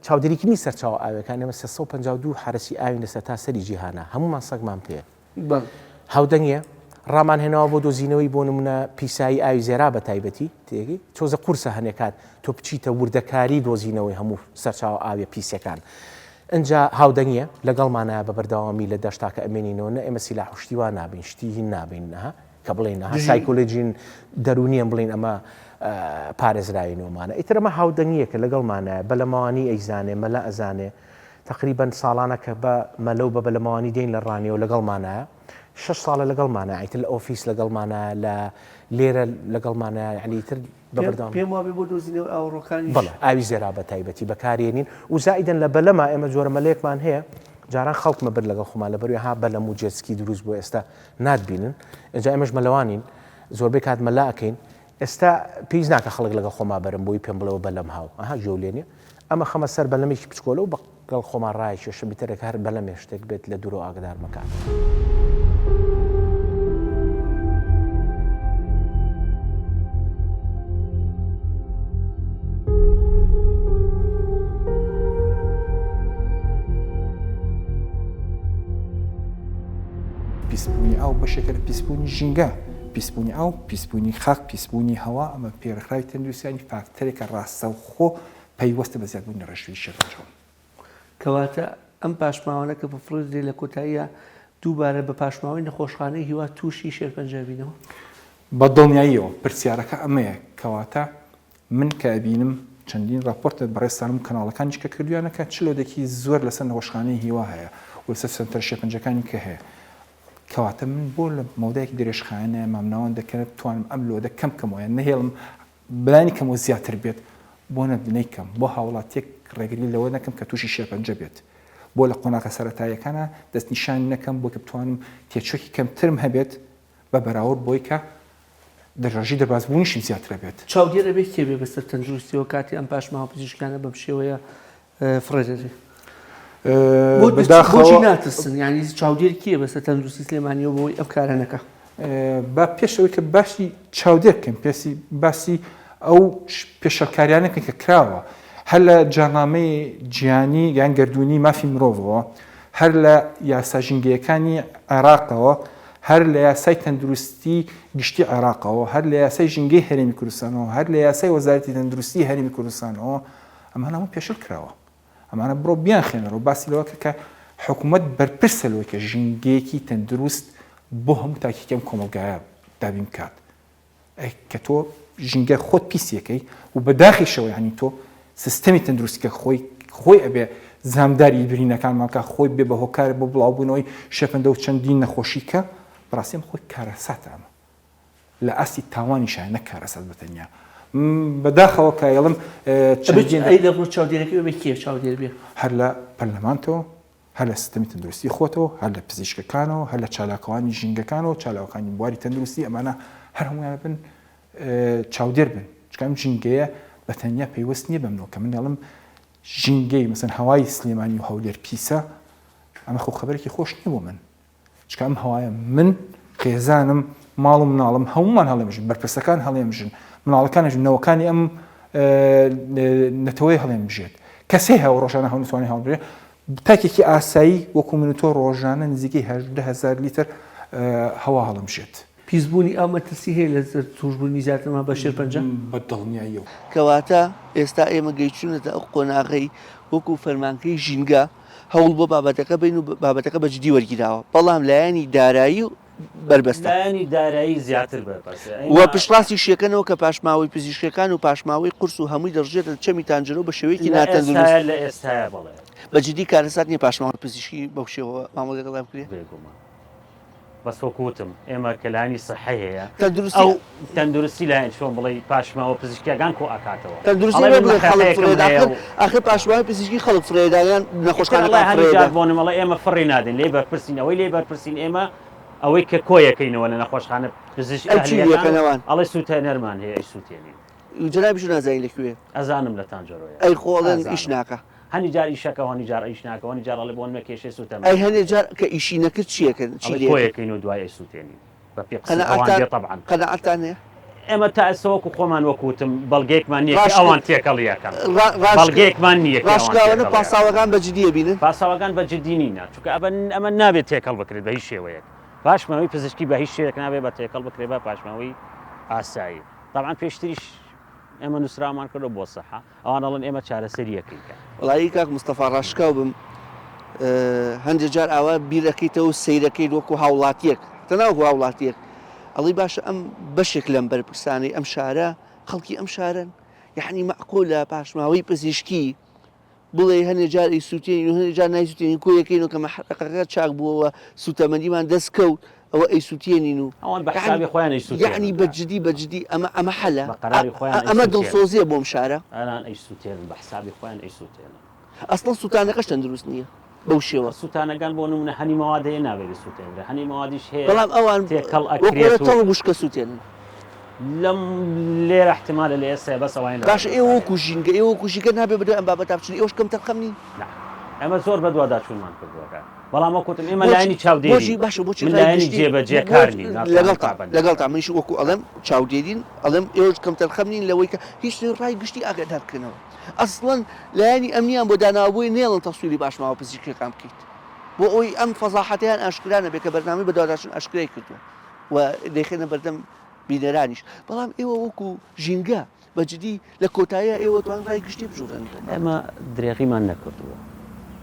چاودێریکردنی سەرچاو ئاوەکان ئێمە 352 حرەسی ئاوین لەسەر تا سەری جیهانە هەمومان سەگمان پێ هاودەنگە ڕامان هێناوە بۆ دۆزینەوەی بۆ نمونە پیسایی ئاوی زێرا بە تایبەتی تێگەی چۆزە قورسە هەنێکات تۆ بچیتە وردەکاری دۆزینەوەی هەموو سەرچاو ئاویە پیسەکان ئەجا هاودەنگە لەگەڵمانە بە بەردەوامی لە دەشتاکە ئەمێنینەوە نە ئێمە سیلا حشتیوان نابین شتی هین نابین نەها کە بڵێنەها سایکۆلۆژین دەرونیان بڵێن ئەمە پارێزراوینەوەمانە ئیترەمە هاودەنگیە کە لەگەڵمانە بەلەماوانی ئەیزانێ مەلا ئەزانێ تقریبان ساڵانە کە بە مەلەو بە بەلەماوانی دێن لە ڕانیەوە لەگەڵمانە 6 ساڵە لەگەڵمانە ئیتر لە ئۆفیس لەگەڵمانە لە لێرە لەگەڵمانە ینیتر بەبەردەوام پێم وابێ بۆ دۆزینەوە ئاوڕۆکانی بەڵێ ئاوی زێرا بە تایبەتی بەکارێنین و زائیدەن لە بەلەما ئێمە جۆرە مەلەیەکمان هەیە جاران خەڵکمە بر لەگەڵ خۆمان لەبەروی ها بەلەم و جێتسکی دروست بۆ ئێستا ناتبینن ئەجا ئێمەش مەلەوانین زۆربەی کات مەلا ئەکەین ئێستا پێویست ناکە خەڵک لەگەڵ خۆما بەرم بۆی پێم بڵەوە بەلەم هاو ئەها ژۆلێنێ ئەمە خەمە سەر بەلەمێکی بچکۆلە و بەگەڵ خۆمان ڕای شێشە بیتەرێک هەر بەلەمێ شتێک بێت لە دوور و ئاگدار مەکات. پیسبوونی ئاو بەشێکە لە پیسبوونی ژینگە پیسبوونی ئاو پیسبوونی خاک پیسبوونی هەوا ئەمە پێڕخراوی تەندروستیانی فاکتەرێکە ڕاستەوخۆ پەیوەستە بە زیادبوونی ڕەشوی شێرپەنجەوە کەواتە ئەم پاشماوانە کە بەفرۆزێ لە کۆتاییە دووبارە بە پاشماوەی نەخۆشخانەی هیوا تووشی شێرپەنجەبینەوە بە دڵنیاییەوە پرسیارەکە ئەمەیە کەواتە من کە ئەبینم چەندین راپۆرتە بەڕێستانم کەناڵەکانی کە کردویانەکە چلۆدەکی زۆر لەسەر نەخۆشخانەی هیوا هەیە و لەسەر سنتەر شێرپەنجەکانی کە هەیە کەواتە من بۆ لە مەودایەکی درێژخانە مامناوان دەکەن توانم ئەم لۆدە کەم کەمەوە نەهێڵم بلانی کەمەوە زیاتر بێت بۆ نەبنەی کەم بۆ هاوڵاتیەک ڕێگری لەوە نەکەم کە تووشی شێرپەنجە بێت بۆ لە قۆناغە سەرەتاییەکانە دەستنیشان نەکەم بۆ کە بتوانم تێچۆکی کەمترم هەبێت بە بەراورد بۆی کە دەژاژی دەربازبوونیشم زیاترە بێت چاودێرە بێت کێبێ بەسەر تەندروستیەوە کاتی ئەم پاشماوە پزیشکانە بەم شێوەیە فڕێدەێ بۆچی ناترسن ینی چاودێر کیە بەسەر تەندروستی سلێمانیەوە بۆی ئەم کارانەکە با پێشەوەی کە باشی چاودێر بکەم باسی ئەو پێشەکاریانەکە کە کراوە هەر لە جانامەی جیانی یان گردردونی مافی مرۆڤەوە هەر لە یاساژینگەکانی عێراقەوە هەر لە یاسای تەندروستی گشتی عێراقەوە، هەر لە یاسای ژینگەی هەرێمی کوردستانەوە، هەر لە یاسای وەزارەتی تەندروستی هەرێمی کوردستانەوە ئەمانە هەموو پێشل کراوە. ئەمانە بڕۆ بیان خێنەرەوە باسی لەوەکە کە حکوومەت بەرپرسە لەوەی کە ژینگەیەکی تەندروست بۆ هەموو تاکیکەم کۆمەلگایە دابین بکات. کە تۆ ژینگە خۆت پیسیەکەی و بەداخیشەوە ینی تۆ سیستەمی تەندروستیکە خۆی ئەبێ زامداری برینەکانمانکە خۆی بێ بە هۆکار بۆ بڵاوبوونەوەی شەپەندە و چەندین نەخۆشیکە بەڕاستیم خۆی کارەسات ئەمە لە ئاستی تاوانی شای نەکارەسات بەتەنیا بەداخەوە کایڵم لە چاودێرەکەی بێ کێ چاودێر بێ هەر لە پەرلەمانتەوە، هەر لە سیستەمی تەندروستی خۆتەوە، هەر لە پزیشکەکانەوە، هەر لە چالاکەوانی ژینگەکانەوە، چالاکانی بواری تەندروستی ئەمانە هەر هەمویان بن چاودێر بن. چکەم ژینگەیە بەتەنیا پەیوەست نییە بمنەوە کە من دەڵم ژینگەی مەسەن هەوای سلێمانی و هەولێر پیسە ئەمە خۆ خەبەرێکی خۆش نییە بۆ من. چکە ئەم هەوایە من خێزانم ماڵ و مناڵم هەمومان هەڵێمژن، بەرپرسەکان هەڵێمژن، مناڵەکانیش نەوەکانی ئەم نەتەوەی هەڵێمژێت. کەسێ هەوە ڕۆژانە هەڵنتوانی هەڵبرێت تاکێکی ئاسایی وەکو من و تۆ ڕۆژانە نزیکەی 18,000 لیتر هەوا هەڵمژێت. پیسبوونی ئەو مەترسی هەیە لە توشبوونی زیاترمە بە شێرپەنجە بەدڵنیاییەوە. کەواتە ئێستا ئێمە گەیچوونەتە ئەو قۆناغی وەکو فەرمانکەی ژینگە هەوڵ بۆ بابەتەکە بین و بابەتەکە بەجددی وەرگیراوە، بەڵام لایەنی دارایی و بربەستە لایەنی دارایی زیاتر بەرپرسە وە پشتڕاستی شێکەنەوە کە پاشماوەی پزیشکەکان و پاشماوەی قورس و هەمووی دەڕژێتە چەمی تانجەرەوە بە شێوەیەکی ناتەندروست لە ئێستاە بڵێ بەجددی کارەسات نیە پاشماوەی پزیشکی بەو شێوە مامەڵێ دەڵام کرێ بێگومان بەس وەکوتم ئێمە کەلانی سەحی هەیە تەندروستی تەندروستی لایەن چۆن بڵێ پاشماوە پزیشکیەکان کۆ ئاکاتەوە تەندروستی ئاخر پاشماوەی پزیشکی خەڵک فرێدایان نەخۆشخانەکان بۆنم مەڵێ ئێمە فڕی نادەین لێ بەرپرسین ئەوەی لێ بەرپرسین ئێمە ئەوەی کە کۆیەکەینەوە لە نەخۆشخانە پزیشکیەکەنەوەن ئەڵێ سوتەنەرمان هەیە ئەی سووتێنین جەنابیش نازانی لەکوێ ئەزانم لە تانجەرۆیە ئەی خۆڵێن ئیش ناکە هەنی جار ئیشەکە هەنی جار ئیش ناکە هەنی جار ئەڵێ بۆن مەکێشێ سوتەمە ئەی هەنێ جار کە ئیشی نەکرد چیەکەن کۆیەکەین و دوای سووتێنین بە پێ طبعا قەنەعەتان هەیە ئێمە تا ئێسەوەکو خۆمان وەکوتم بەڵگەیەکمان نییە ئەوان تێکەڵیەکەن بەڵگەیەکمان نییە ڕاشکاوانە پاساوەکان بەجددیە بینن پاساوەکان بەجددی نینە چونکە ئەمە نابێت تێکەڵ بکرێت بە هیچ شێوەیەک پاشماوەی پزیشکی بە هیچ شێوەیەک نابێت بە تێکەڵ بکرێت بە پاشماوەی ئاسایی طبعا پێشتریش ئێمە نووسرامان کردو بۆ سەحا ئەوان دەڵێن ئێمە چارەسەریەکەیکە وڵایی کاک مستەفا ڕاشکاو بم هەندێک جار ئاوا بیرەکەیتەوە سەیرەکەی وەکو هاوڵاتیەک تەناوەکو هاوڵاتیەک ئەڵی باشە ئەم بەشێک لەم بەرپرسانەی ئەم شارە خەڵکی ئەم شارن یعنی مەعقولە پاشماوەی پزیشکی بڵێ هەندێک جار ئەیسووتێنین و هەندێک جار نایسووتێنین کۆیەکەینەوە کە مەحقەکە چاک بووەوە سوتەمەندیمان دەستکەوت ئەوە ئەیسووتێنین و ئەوان بە حسابی خۆیان ئەیسووتێنن یعنی بەجددی ئەمە حەلە ئەمە دڵسۆزیە بۆم شارە ئەلان ئەیسووتێنن بە حسابی خۆیان ئەیسووتێنن ئەسڵەن سووتانەکەش تەندروست نییە بەو شێوە سووتانەکان بۆ نمونە هەنی مەوادەیە نابێت سووتێنرە هەنی مەوادیش هەیە بەڵام ئەوان تێکەڵ ئەکرێت تەڵ بوشکە سووتێنن لەم لێرە احتیمالە لە ئێستا بەس ئەوان باش ئێوە وەکو ژینگە ئێوە وەکو ژینگە نابێت بەدەوای ئەم بابەتە بچین ئێوەش کەم تەرخەم نین ئەمە زۆر بەدواداچوونمان کردووەکە بەڵام وەکوتم ئێمە لایەنی چاودێری باشە بۆچی لایەنی جێبەجێ کارنی لەگەڵ تا منیش وەکو ئەڵێم چاودێرین ئەڵێم ئێوەش کەم تەرخەم نین لەوەی کە هیچ ڕای گشتی ئاگادارکردنەوە ئەسڵەن لایەنی ئەمنیان بۆ داناوبووی نێڵن تەسووری باشماوە پزیشکیەکان بکەیت بۆ ئەوی ئەم فەزاحەتیان ئاشکرانە بێت کە بەرنامەی بەدواداچوون ئاشکرای کردووە و دەیخێنە بەردەم بینەرانیش بەڵام ئێوە وەکو ژینگە بەجددی لە کۆتاییە ئێوە توان ڕای گشتی بژوورن ئێمە درێغیمان نەکردووە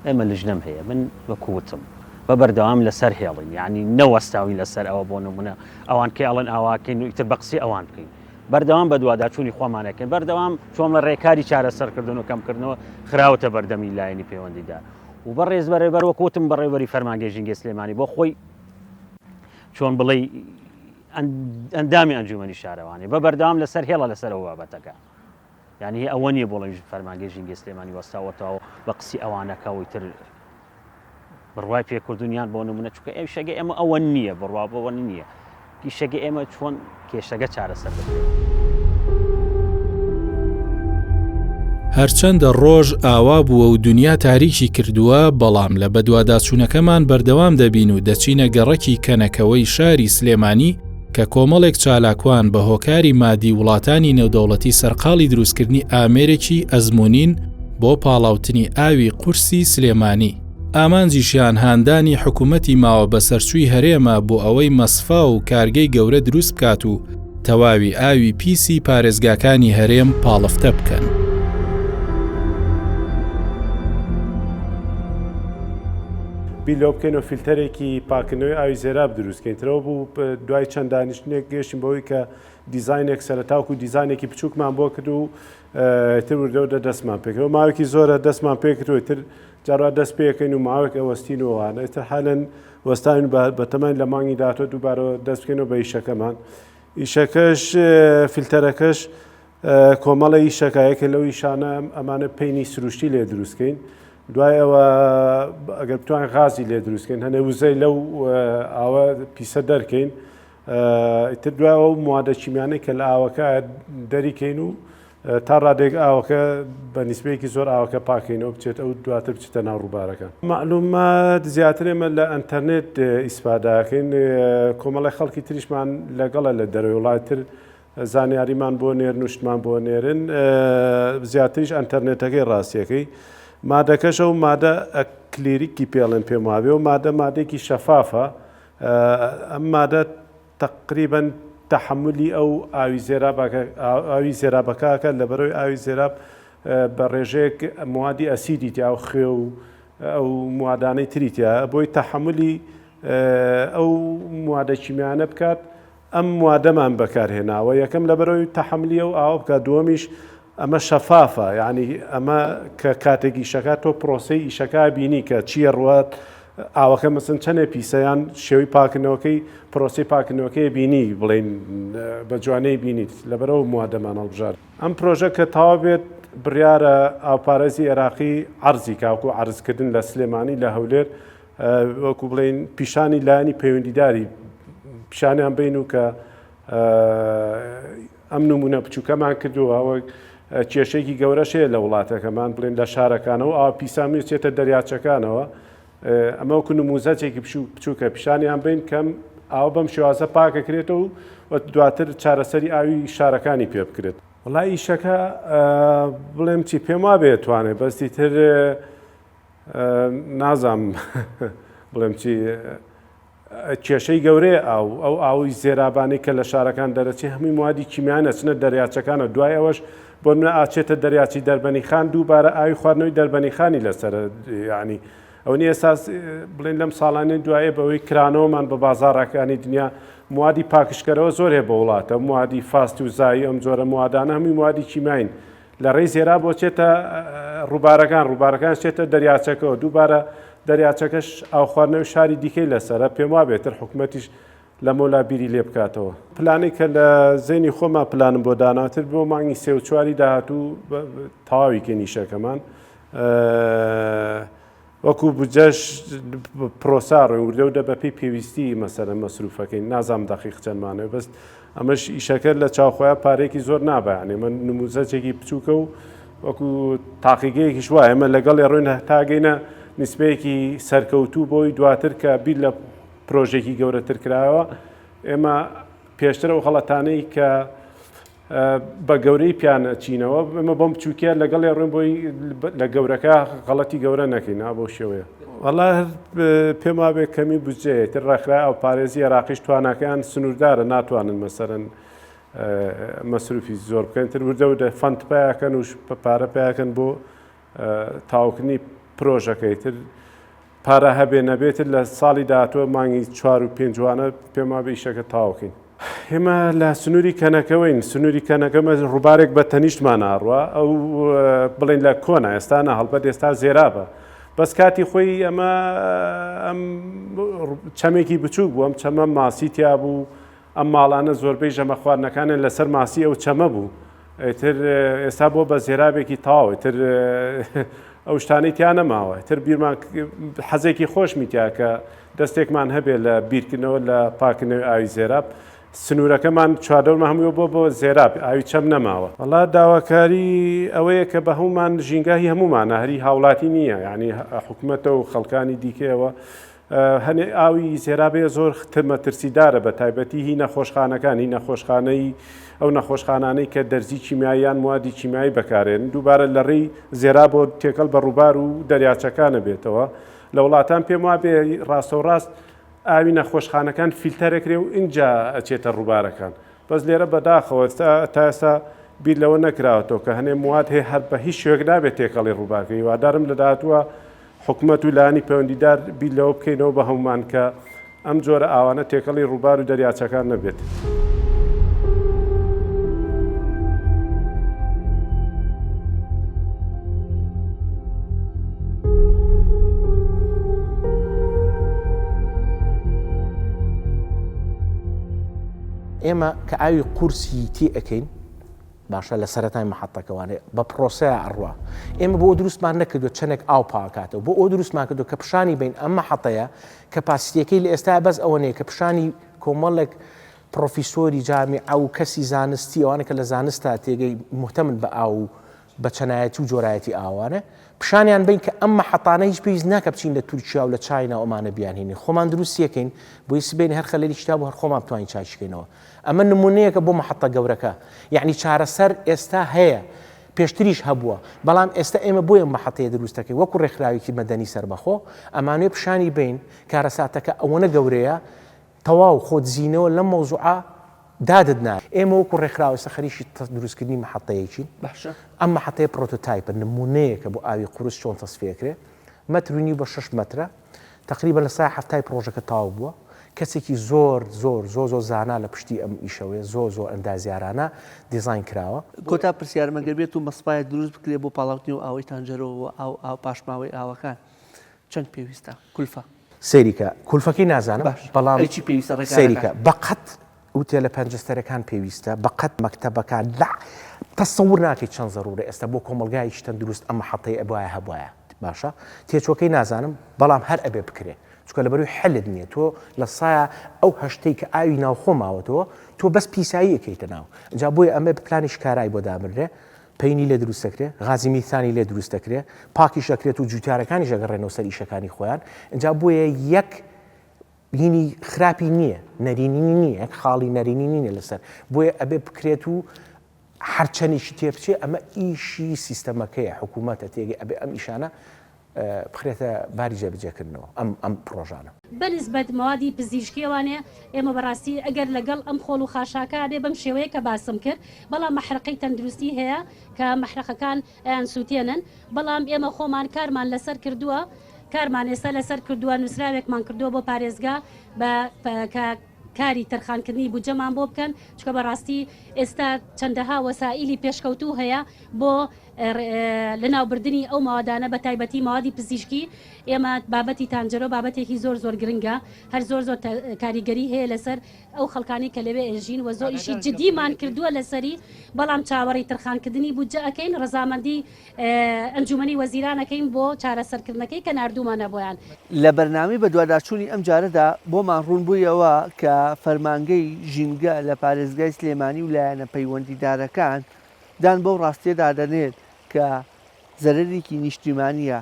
ئێمە لژنەم هەیە من وەکوتم بە بەردەوام لەسەر هێڵین یعنی نەوەستاوی لەسەر ئەوە بۆ نمونە ئەوان کێ ئەڵێن ئاواکەین و ئیتر بەقسی ئەوان بکەین بەردەوام بە دوواداچوونی خۆمانەکەن بەردەوام چۆن لە ڕێکاری چارەسەرکردن و کەمکردنەوە خراوەتە بەردەمی لایەنی پەیوەندیدا و بەڕێز بەڕێبەر وەکوتم بەڕێوەری فەرمانگەی ژینگەی سلێمانی بۆ خۆی چۆن بڵێ ئەندامی ئەنجومەنی شارەوانی بە بەردەوام لەسەر هێڵە لەسەر ئەو بابەتەکە یعنی ئەوە نییە بۆڵی فەرمانگەی ژینگەی سلێمانی وەستاوەتەوە بە قسی ئەوانەکەەوەی تر بڕوای پێکردونیان بۆ نمونە چونکە ئەو شەگە ئێمە ئەوە نییە بڕوا بەوە نییە کیشەگە ئێمە چۆن کێشەگە چارەسەر بکرێت هەرچەندە ڕۆژ ئاوا بووە و دنیا تاریکی کردووە بەڵام لە بەدواداچوونەکەمان بەردەوام دەبین و دەچینە گەڕەکی کەنەکەوەی شاری سلێمانی کە کۆمەڵێک چالاکوان بە هۆکاری مادی وڵاتانی نێودەوڵەتی سەرقاڵی دروستکردنی ئامێرێکی ئەزمونین بۆ پاڵاوتنی ئاوی قورسی سلێمانی ئامانجیشیان هاندانی حکوومەتی ماوە بە سەرچووی هەرێمە بۆ ئەوەی مەسفا و کارگەی گەورە دروست بکات و تەواوی ئاوی پیسی پارێزگاکانی هەرێم پاڵفتە بکەن. بیلۆ بکەین و فیلتەرێکی پاکردنەوەی ئاوی زێراب دروستکەینەوە بوو دوای چەند دانیشتنێک گەشتین بەوەی کە دیزاینێک سەرەتاوکو دیزاینێکی بچووکمان بۆ کرد و تر وردەوردە دەستمان پێکەوە ماوەیەکی زۆرە دەستمان پێکردەوە تر جاروا دەست پێکەین و ماوەیەک ئەوەستینەوەوانە ئێتر حالەن وەستاین بە تەمەن لە مانگی داهاتوە دووبارەوە دەست بکەینەوە بە ئیشەکەمان. ئیشەکەش فیلتەرەکەش کۆمەڵە ئیشەکایەکە لەو ئیشانە ئەمانە پەینی سروشتی لێ دروستکەین. دوای ئەوە ئەگەر بتوان غازی لێ دروستکەین هەنێ وزەی لەو ئاوە پیسە دەرکەین تر دوای ئەو موادە کیمیانەی کە لە ئاوەکە دەریکەین و تا ڕادێک ئاوەکە بە نیسبەیەکی زۆر ئاوەکە پاکەینەوە بچێت ئەو دواتر بچێتە ناو ڕووبارەکە. معلومات زیاتر ئێمە لە ئەنتەرنێت ئیسپاداکەین کۆمەڵی خەڵکی تریشمان لەگەڵە لە دەرەوەی وڵاتر زانیاریمان بۆ نێرن وشتمان بۆ نێرن زیاتریش ئەنتەرنێتەکەی ڕاستیەکەی مادەکەشە و مادە ئەکلیریکی پێڵێن پێم وابێ و مادەیەکی شەفافە ئەم مادە تقریباً تحملی ئەو ئاوی زێرابەکەکە لە بەرەوەی ئاوی زێراب بە ڕێژەیەک موادی ئەسیدی تیا و خوێ و ئەو موادانەی تریتە بۆی تحملی ئەو موادە کیمیانە بکات ئەم موادەمان بەکارهێناوە یەکەم لە بەرەوەی تحملی ئەو ئاوە بکات دووەمیش ئەمە شەفافە یعنی ئەمە کە کاتێکی ئیشەکە تۆ پرۆسەی ئیشەکە بینی کە چییە ڕوات ئاوەکە مەسن چەندێ پیسەیان شێوی پاکردنەوەکەی پرۆسی پاکردنەوەکەی بینی بڵێن بە جوانەی بینیت لەبەرەوە موادەمان هەڵبژار. ئەم پرۆژە کە تاوا بێت بڕیارە ئاوپارێزی عێراقی عەرزی کاوکو عەرزکردن لە سلێمانی لە هەولێر وەکو بڵێن پیشانی لایەنی پەیوەندیداری پیشانیان بین و کە ئەم نمونە بچووکەمان کردووە ئەوە کێشەیەکی گەورەشەیە لە وڵاتەکەمان بڵێن لە شارەکانەوە ئاوا پیسامی چێتە دەریاچەکانەوە ئەمەوەکو نموزەتێکی بچووکە پیشانیان بین کەم ئاوە بەم شێوازە پاکەکرێتەوە و دواتر چارەسەری ئاوی شارەکانی پێ بکرێت. وڵای ئیشەکە بڵێم چی پێم وا بێتوانێت بەستی تر نازام بڵێم چی کێشەی گەورەیە ئەو ئاوی زێرابانی کە لە شارەکان دەرەچی هەمووی موادی کیمیانە چنە دەریاچەکانە دوای ئەوەش بۆ منە ئاچێتە دەریاچی دەربەنی خان دووبارە ئاوی خواردنەوەی دەربەنی خانی لەسەر ینی ئەوەی ئێساس بڵێن لەم ساڵانەی دوایە بەوەی کرانەوەمان بە بازاڕەکانی دنیا موادی پاکشکەرەوە زۆر هەیە بە وڵاتە موادی فاست و زایی ئەم جۆرە موادانە هەمووی موادی کیماین لە ڕێی زێرا بۆ چێتە ڕووبارەکان چێتە دەریاچەکەەوە دووبارە دەریاچەکەش ئاو خواردنەوەی شاری دیکەی لەسەرە پێم وا بێتتر حکوومەتیش لە مۆلا بیری لێ بکاتەوە. پلانی کە لە زێنی خۆمان پلانم بۆ داناتر بۆ مانگی سێ و چواری داهاتوو تەواوی کێنیشەکەمان وەکو بجەش پرۆسا ڕێوردە و دەبە پێی پێویستی مەسەرە مەسروفەکەی نازام دەقیق چەندمانەوە بەست ئەمەش ئیشەکە لە چاوخۆیان پارێکی زۆر نابیانێ من نموزەچێکی بچووکە و وەکو تاقیگەیەکیش وایە ئەمە لەگەڵ ڕووینە تاگەینە نسبەیەکی سەرکەوتوو بۆی دواتر کە بیر لە پرۆژێکی گەورەتر کراوە ئێمە پێشتر ئەو خەڵەتانەی کە بە گەورەی پیانە چینەوە ئەمە بۆم بچووکە لەگەڵ ڕوون بۆی لە گەورەکە غەڵەتی گەورە نەکەین بۆ شێوەیە. وەڵا پێم وابێ کەمی بجێ تر ڕێکخرا ئەو پارێزی عێراقیش توانەکەیان سنووردارە ناتوانن مەسەرەن مەسروفی زۆر بکەن تر وردە فەند پیاکەن و پارە پیاکەن بۆ تاوکردنی پرۆژەکەی تر پارە هەبێ نەبێتر لە ساڵی داهاتوە مانگی 4 و 5 جوانە پێم وابێ ئیشەکە تاوکەین. ئێمە لە سنووری کەنەکەوەین سنووری کەنەکەمە ڕووبارێک بە تەنیشتمان ئاڕوە ئەو بڵێن لە کۆنا ئێستانە هەڵبەت ئێستا زێرابە بەس کاتی خۆی ئەمە ئەم چەمێکی بچووک بوو ئەم چەمە ماسیتیا بوو ئەم ماڵانە زۆربەی ژەمە خواردنەکانن لەسەر ماسی ئەو چەمە بوو تر ئێستا بۆ بە زێرابێکی تاوە تر ئەو شتانەی تیا نەماوە تر بیرمان حەزێکی خۆشمیتیا کە دەستێکمان هەبێ لە بیرکردنەوە لە پاکردنەوەی ئاوی زێراب سنوورەکەمان چواردەوەمە هەمووی بۆ زێراب ئاوی چەم نەماوە. وەڵا داواکاری ئەوەیە کە بە هەمومان ژینگاهی هەمومانە هەری هاوڵاتی نییە یعنی حکوومەتە و خەڵکانی دیکەوە هەنێ ئاوی زێرابێ زۆر مەترسیدارە بە تایبەتی هی نەخۆشخانەکان هی نەخۆشخانەی ئەو نەخۆشخانانەی کە دەرزی کیمیاییان موادی کیمیایی بەکارێن دووبارە لە ڕێی زێرا بۆ تێکەڵ بە ڕووبار و دەریاچەکانە بێتەوە لە وڵاتان پێم وا بێ ڕاستەوڕاست ئاوی نەخۆشخانەکان فیلتەرێکرێ و اینجا ئەچێتە ڕووبارەکان بەس لێرە بەداخەوە تا ئێستا بیر لەوە نەکراوەتەوە کە هەنێ مواد هەیە هەر بە هیچ شوێک نابێت تێکەڵی ڕووبارکە هیوادارم لە داهاتووە حکوومەت و لایانی پەیوەندیدار بیر لەوە بکەینەوە بە هەمومان کە ئەم جۆرە ئاوانە تێکەڵی ڕووبار و دەریاچەکان نەبێت. ئێمە کە ئاوی قورسی تی ئەەکەین باشە لە سەرەتای مەحەتەکەوانێ بە پرۆسەیە ئەڕوا ئێمە بۆ دروستمان نەکردو چەندێک ئاو پاکاتەوە بۆ ئەو دروستمان کردو کە پیشانی بین ئەم مەحەتەیە کەپاسیتیەکەی لە ئێستا بەس ئەوەنەیە کە پیشانی کۆمەڵێک پرۆفیسۆری جامی ئەو کەسی زانستی ئەوانە کە لە زانستا تێگەی محتەمن بە ئاو بە چەنایەتی و جۆرایەتی ئاوانە پیشانیان بین کە ئەم مەحەتانە هیچ پێویست ناکە بچین لە تورکیا و لە چاینا ئەمانە بیانهێنین خۆمان دروستیەکەین بۆی سبێنی هەر خەلەری شتا بۆ هەر خۆمان بتوانین چاشکەینەوە ئەمە نمونەیەکە بۆ مەحەتە گەورەکە یعنی چارەسەر ئێستا هەیە پێشتریش هەبووە بەڵام ئێستا ئێمە بۆیە مەحەتەیە دروستەکەی وەکو ڕێکخراوێکی مەدەنی سەربەخۆ ئەمانوێ پیشانی بین کارەساتەکە ئەوەنە گەورەیە تەواو خۆت زیینەوە لەم مەوزوعە دادت نایە ئێمە وەکو ڕێکخراوە خەریکی دروستکردنی مەحەتەیەکی ئەم مەحەتەیە پرۆتۆتایپە نمونەیەکە بۆ ئاوی قورس چۆن تەسفیەکرێ مەترونی بە 6 مەترە تقریبا لە سای هەفتای پرۆژەکە تاو بووە کەسێکی زۆر زانا لە پشتی ئەم ئیشەوەیە زۆر ئەندازیارانە دیزاین کراوە کۆتا پرسیارمەگەر بێت و مەسپایە دروست بکرێ بۆ پاڵاوتنی و ئاوەی تانجەرەوە ئاو پاشماوەی ئاوەکان چەند پێویستە کولفە سەیریکە کولفەکەی نازانم بەڵام پێویستە سەیریکە بەقەت وتێ لە پەنجەستەرەکان پێویستە بەقەت مەکتەبەکان لا تەسەور ناکەیت چەند ضرورە ئێستا بۆ کۆمەلگای شتن دروست ئەم مەحەتەی ئەبوایە هەبوایە باشە تێچۆکەی نازانم بەڵام هەر ئەبێ بکرێ چکە لەبەروی حلت نییە تۆ لە سایە ئەو هەشتەی کە ئاوی ناوخۆ ماوەتەوە تۆ بەس پیسایی ئەەکەیتە ناو جا بۆی ئەمە پلانی شکارایی بۆ دامرێ پەینی لێ دروست دەکرێ غازی میثانی لێ دروست دەکرێ پاکی شەکرێت و جوتیارەکانی ژەگەڕێنەوە سەر ئیشەکانی خۆیان اینجا بۆیە یەک هینی خراپی نییە نەرینی نییە خاڵی نەرینی نییە لەسەر بۆیە ئەبێ بکرێت و هەرچەندێکی تێبچێ ئەمە ئیشی سیستەمەکەیە حکوومەتە تێگەی ئەبێ ئەم ئیشانە بخرێتە باری جێبجێکردنەوە ئەم پرۆژانە بەنسبەت موادی پزیشکیوانێ ئێمە بەڕاستی ئەگەر لەگەڵ ئەم خۆڵ و خاشاکە بێ بەم شێوەیە کە باسم کرد بەڵام مەحرقەی تەندروستی هەیە کە مەحرقەکان ئەیان سووتێنن بەڵام ئێمە خۆمان کارمان لەسەر کردووە کارمان ئێستا لەسەر کردووە نووسراوێکمان کردووە بۆ پارێزگا بە کاری تەرخانکردنی بودجەمان بۆ بکەن چکە بەڕاستی ئێستا چەندەها وەسائیلی پێشکەوتوو هەیە بۆ لەناوبردننی ئەو ماوادانە بە تایبەتی ماوادی پزیشکی ئێمە بابەتی تانجەرۆ بابەتێکی زۆر گرنگە هەر زۆر کاریگەری هەیە لەسەر ئەو خەڵکانی کە لەوێ ئێژین و زۆر ئیشی جدیمان کردووە لەسەری بەڵام چاوەڕی تەرخانکردنی بودجە ئەەکەین ڕزامەندی ئەنجومەنی وەزیرانەکەین بۆ چارەسەرکردنەکەی کە نردومانە بۆیان لە بەرنامی بە دوواداچوونی ئەم جارەدا بۆمان ڕوون بوویەوە کە فەرمانگەی ژینگە لە پارێزگای سلێمانی و لایەنە پەیوەندیدارەکان دان بەو ڕاستێدا دەنێت کە زەرەرێکی نیشتیمانیە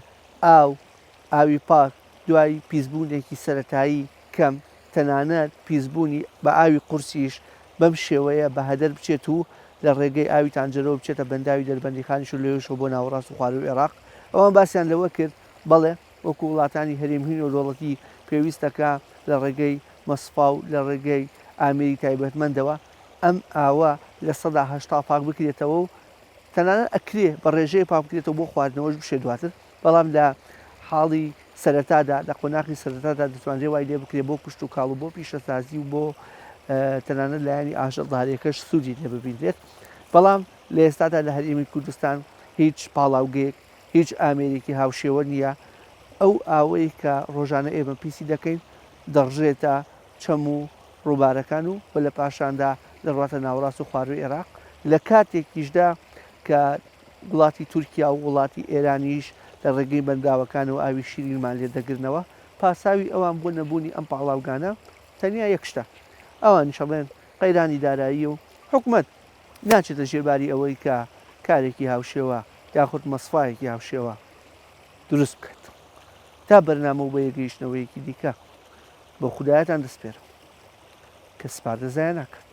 ئاوی پاک دوای پیسبوونێکی سەرەتایی کەم تەنانەت پیسبوونی بە ئاوی قورسیش بەم شێوەیە بە هەدەر بچێت و لە ڕێگەی ئاوی تانجەرەوە بچێتە بەنداوی دەربەندیخانیش و لێوشەوە بۆ ناوەڕاست و خوارەوەی عێراق ئەوان باسییان لەوە کرد بەڵێ وەکو وڵاتانی هەرێمهین و دەوڵەتی پێویستەکە لە ڕێگەی مەسفا و لە ڕێگەی ئامێری تایبەتمەندەوە ئەم ئاوە لە 180 پاک بکرێتەوە و تەنانەت ئەکرێ بە ڕێژەیە پاک بکرێتەوە بۆ خواردنەوەش بشێ دواتر بەڵام لە حاڵی سەرەتادا لە قۆناغی سەرەتادا دەتوانرێ وای لێ بکرێ بۆ کوشت و کاڵ و بۆ پیشەسازی و بۆ تەنانەت لایەنی ئاژەڵداریەکەش سوودی لێ ببینرێت بەڵام لە ئێستادا لە هەرێمی کوردستان هیچ پاڵاوگەیەک هیچ ئامێرێکی هاوشێوە نییە ئەو ئاوەی کە ڕۆژانە ئێمە پیسی دەکەین دەڕژێتە چەم و ڕووبارەکان و بە لە پاشاندا دەڕاتە ناوەڕاست و خواروی عێراق لە کاتێکیشدا کە وڵاتی تورکیا و وڵاتی ئێرانیش لە ڕێگەی بەنداوەکان و ئاوی شیرینمان لێ دەگرنەوە پاساوی ئەوان بۆ نەبوونی ئەم پاڵاوگانە تەنیا یەکشتە ئەوان شەڵێن قەیرانی دارایی و حکومت ناچێتە ژێرباری ئەوەی کە کارێکی هاوشێوە یاخود مەسفایەکی هاوشێوە دروست بکات تا بەرنامە و بە یەگەیشتنەوەیەکی دیکە بە خودایەتان دەسپێرم کە سپاردەزایە ناکات.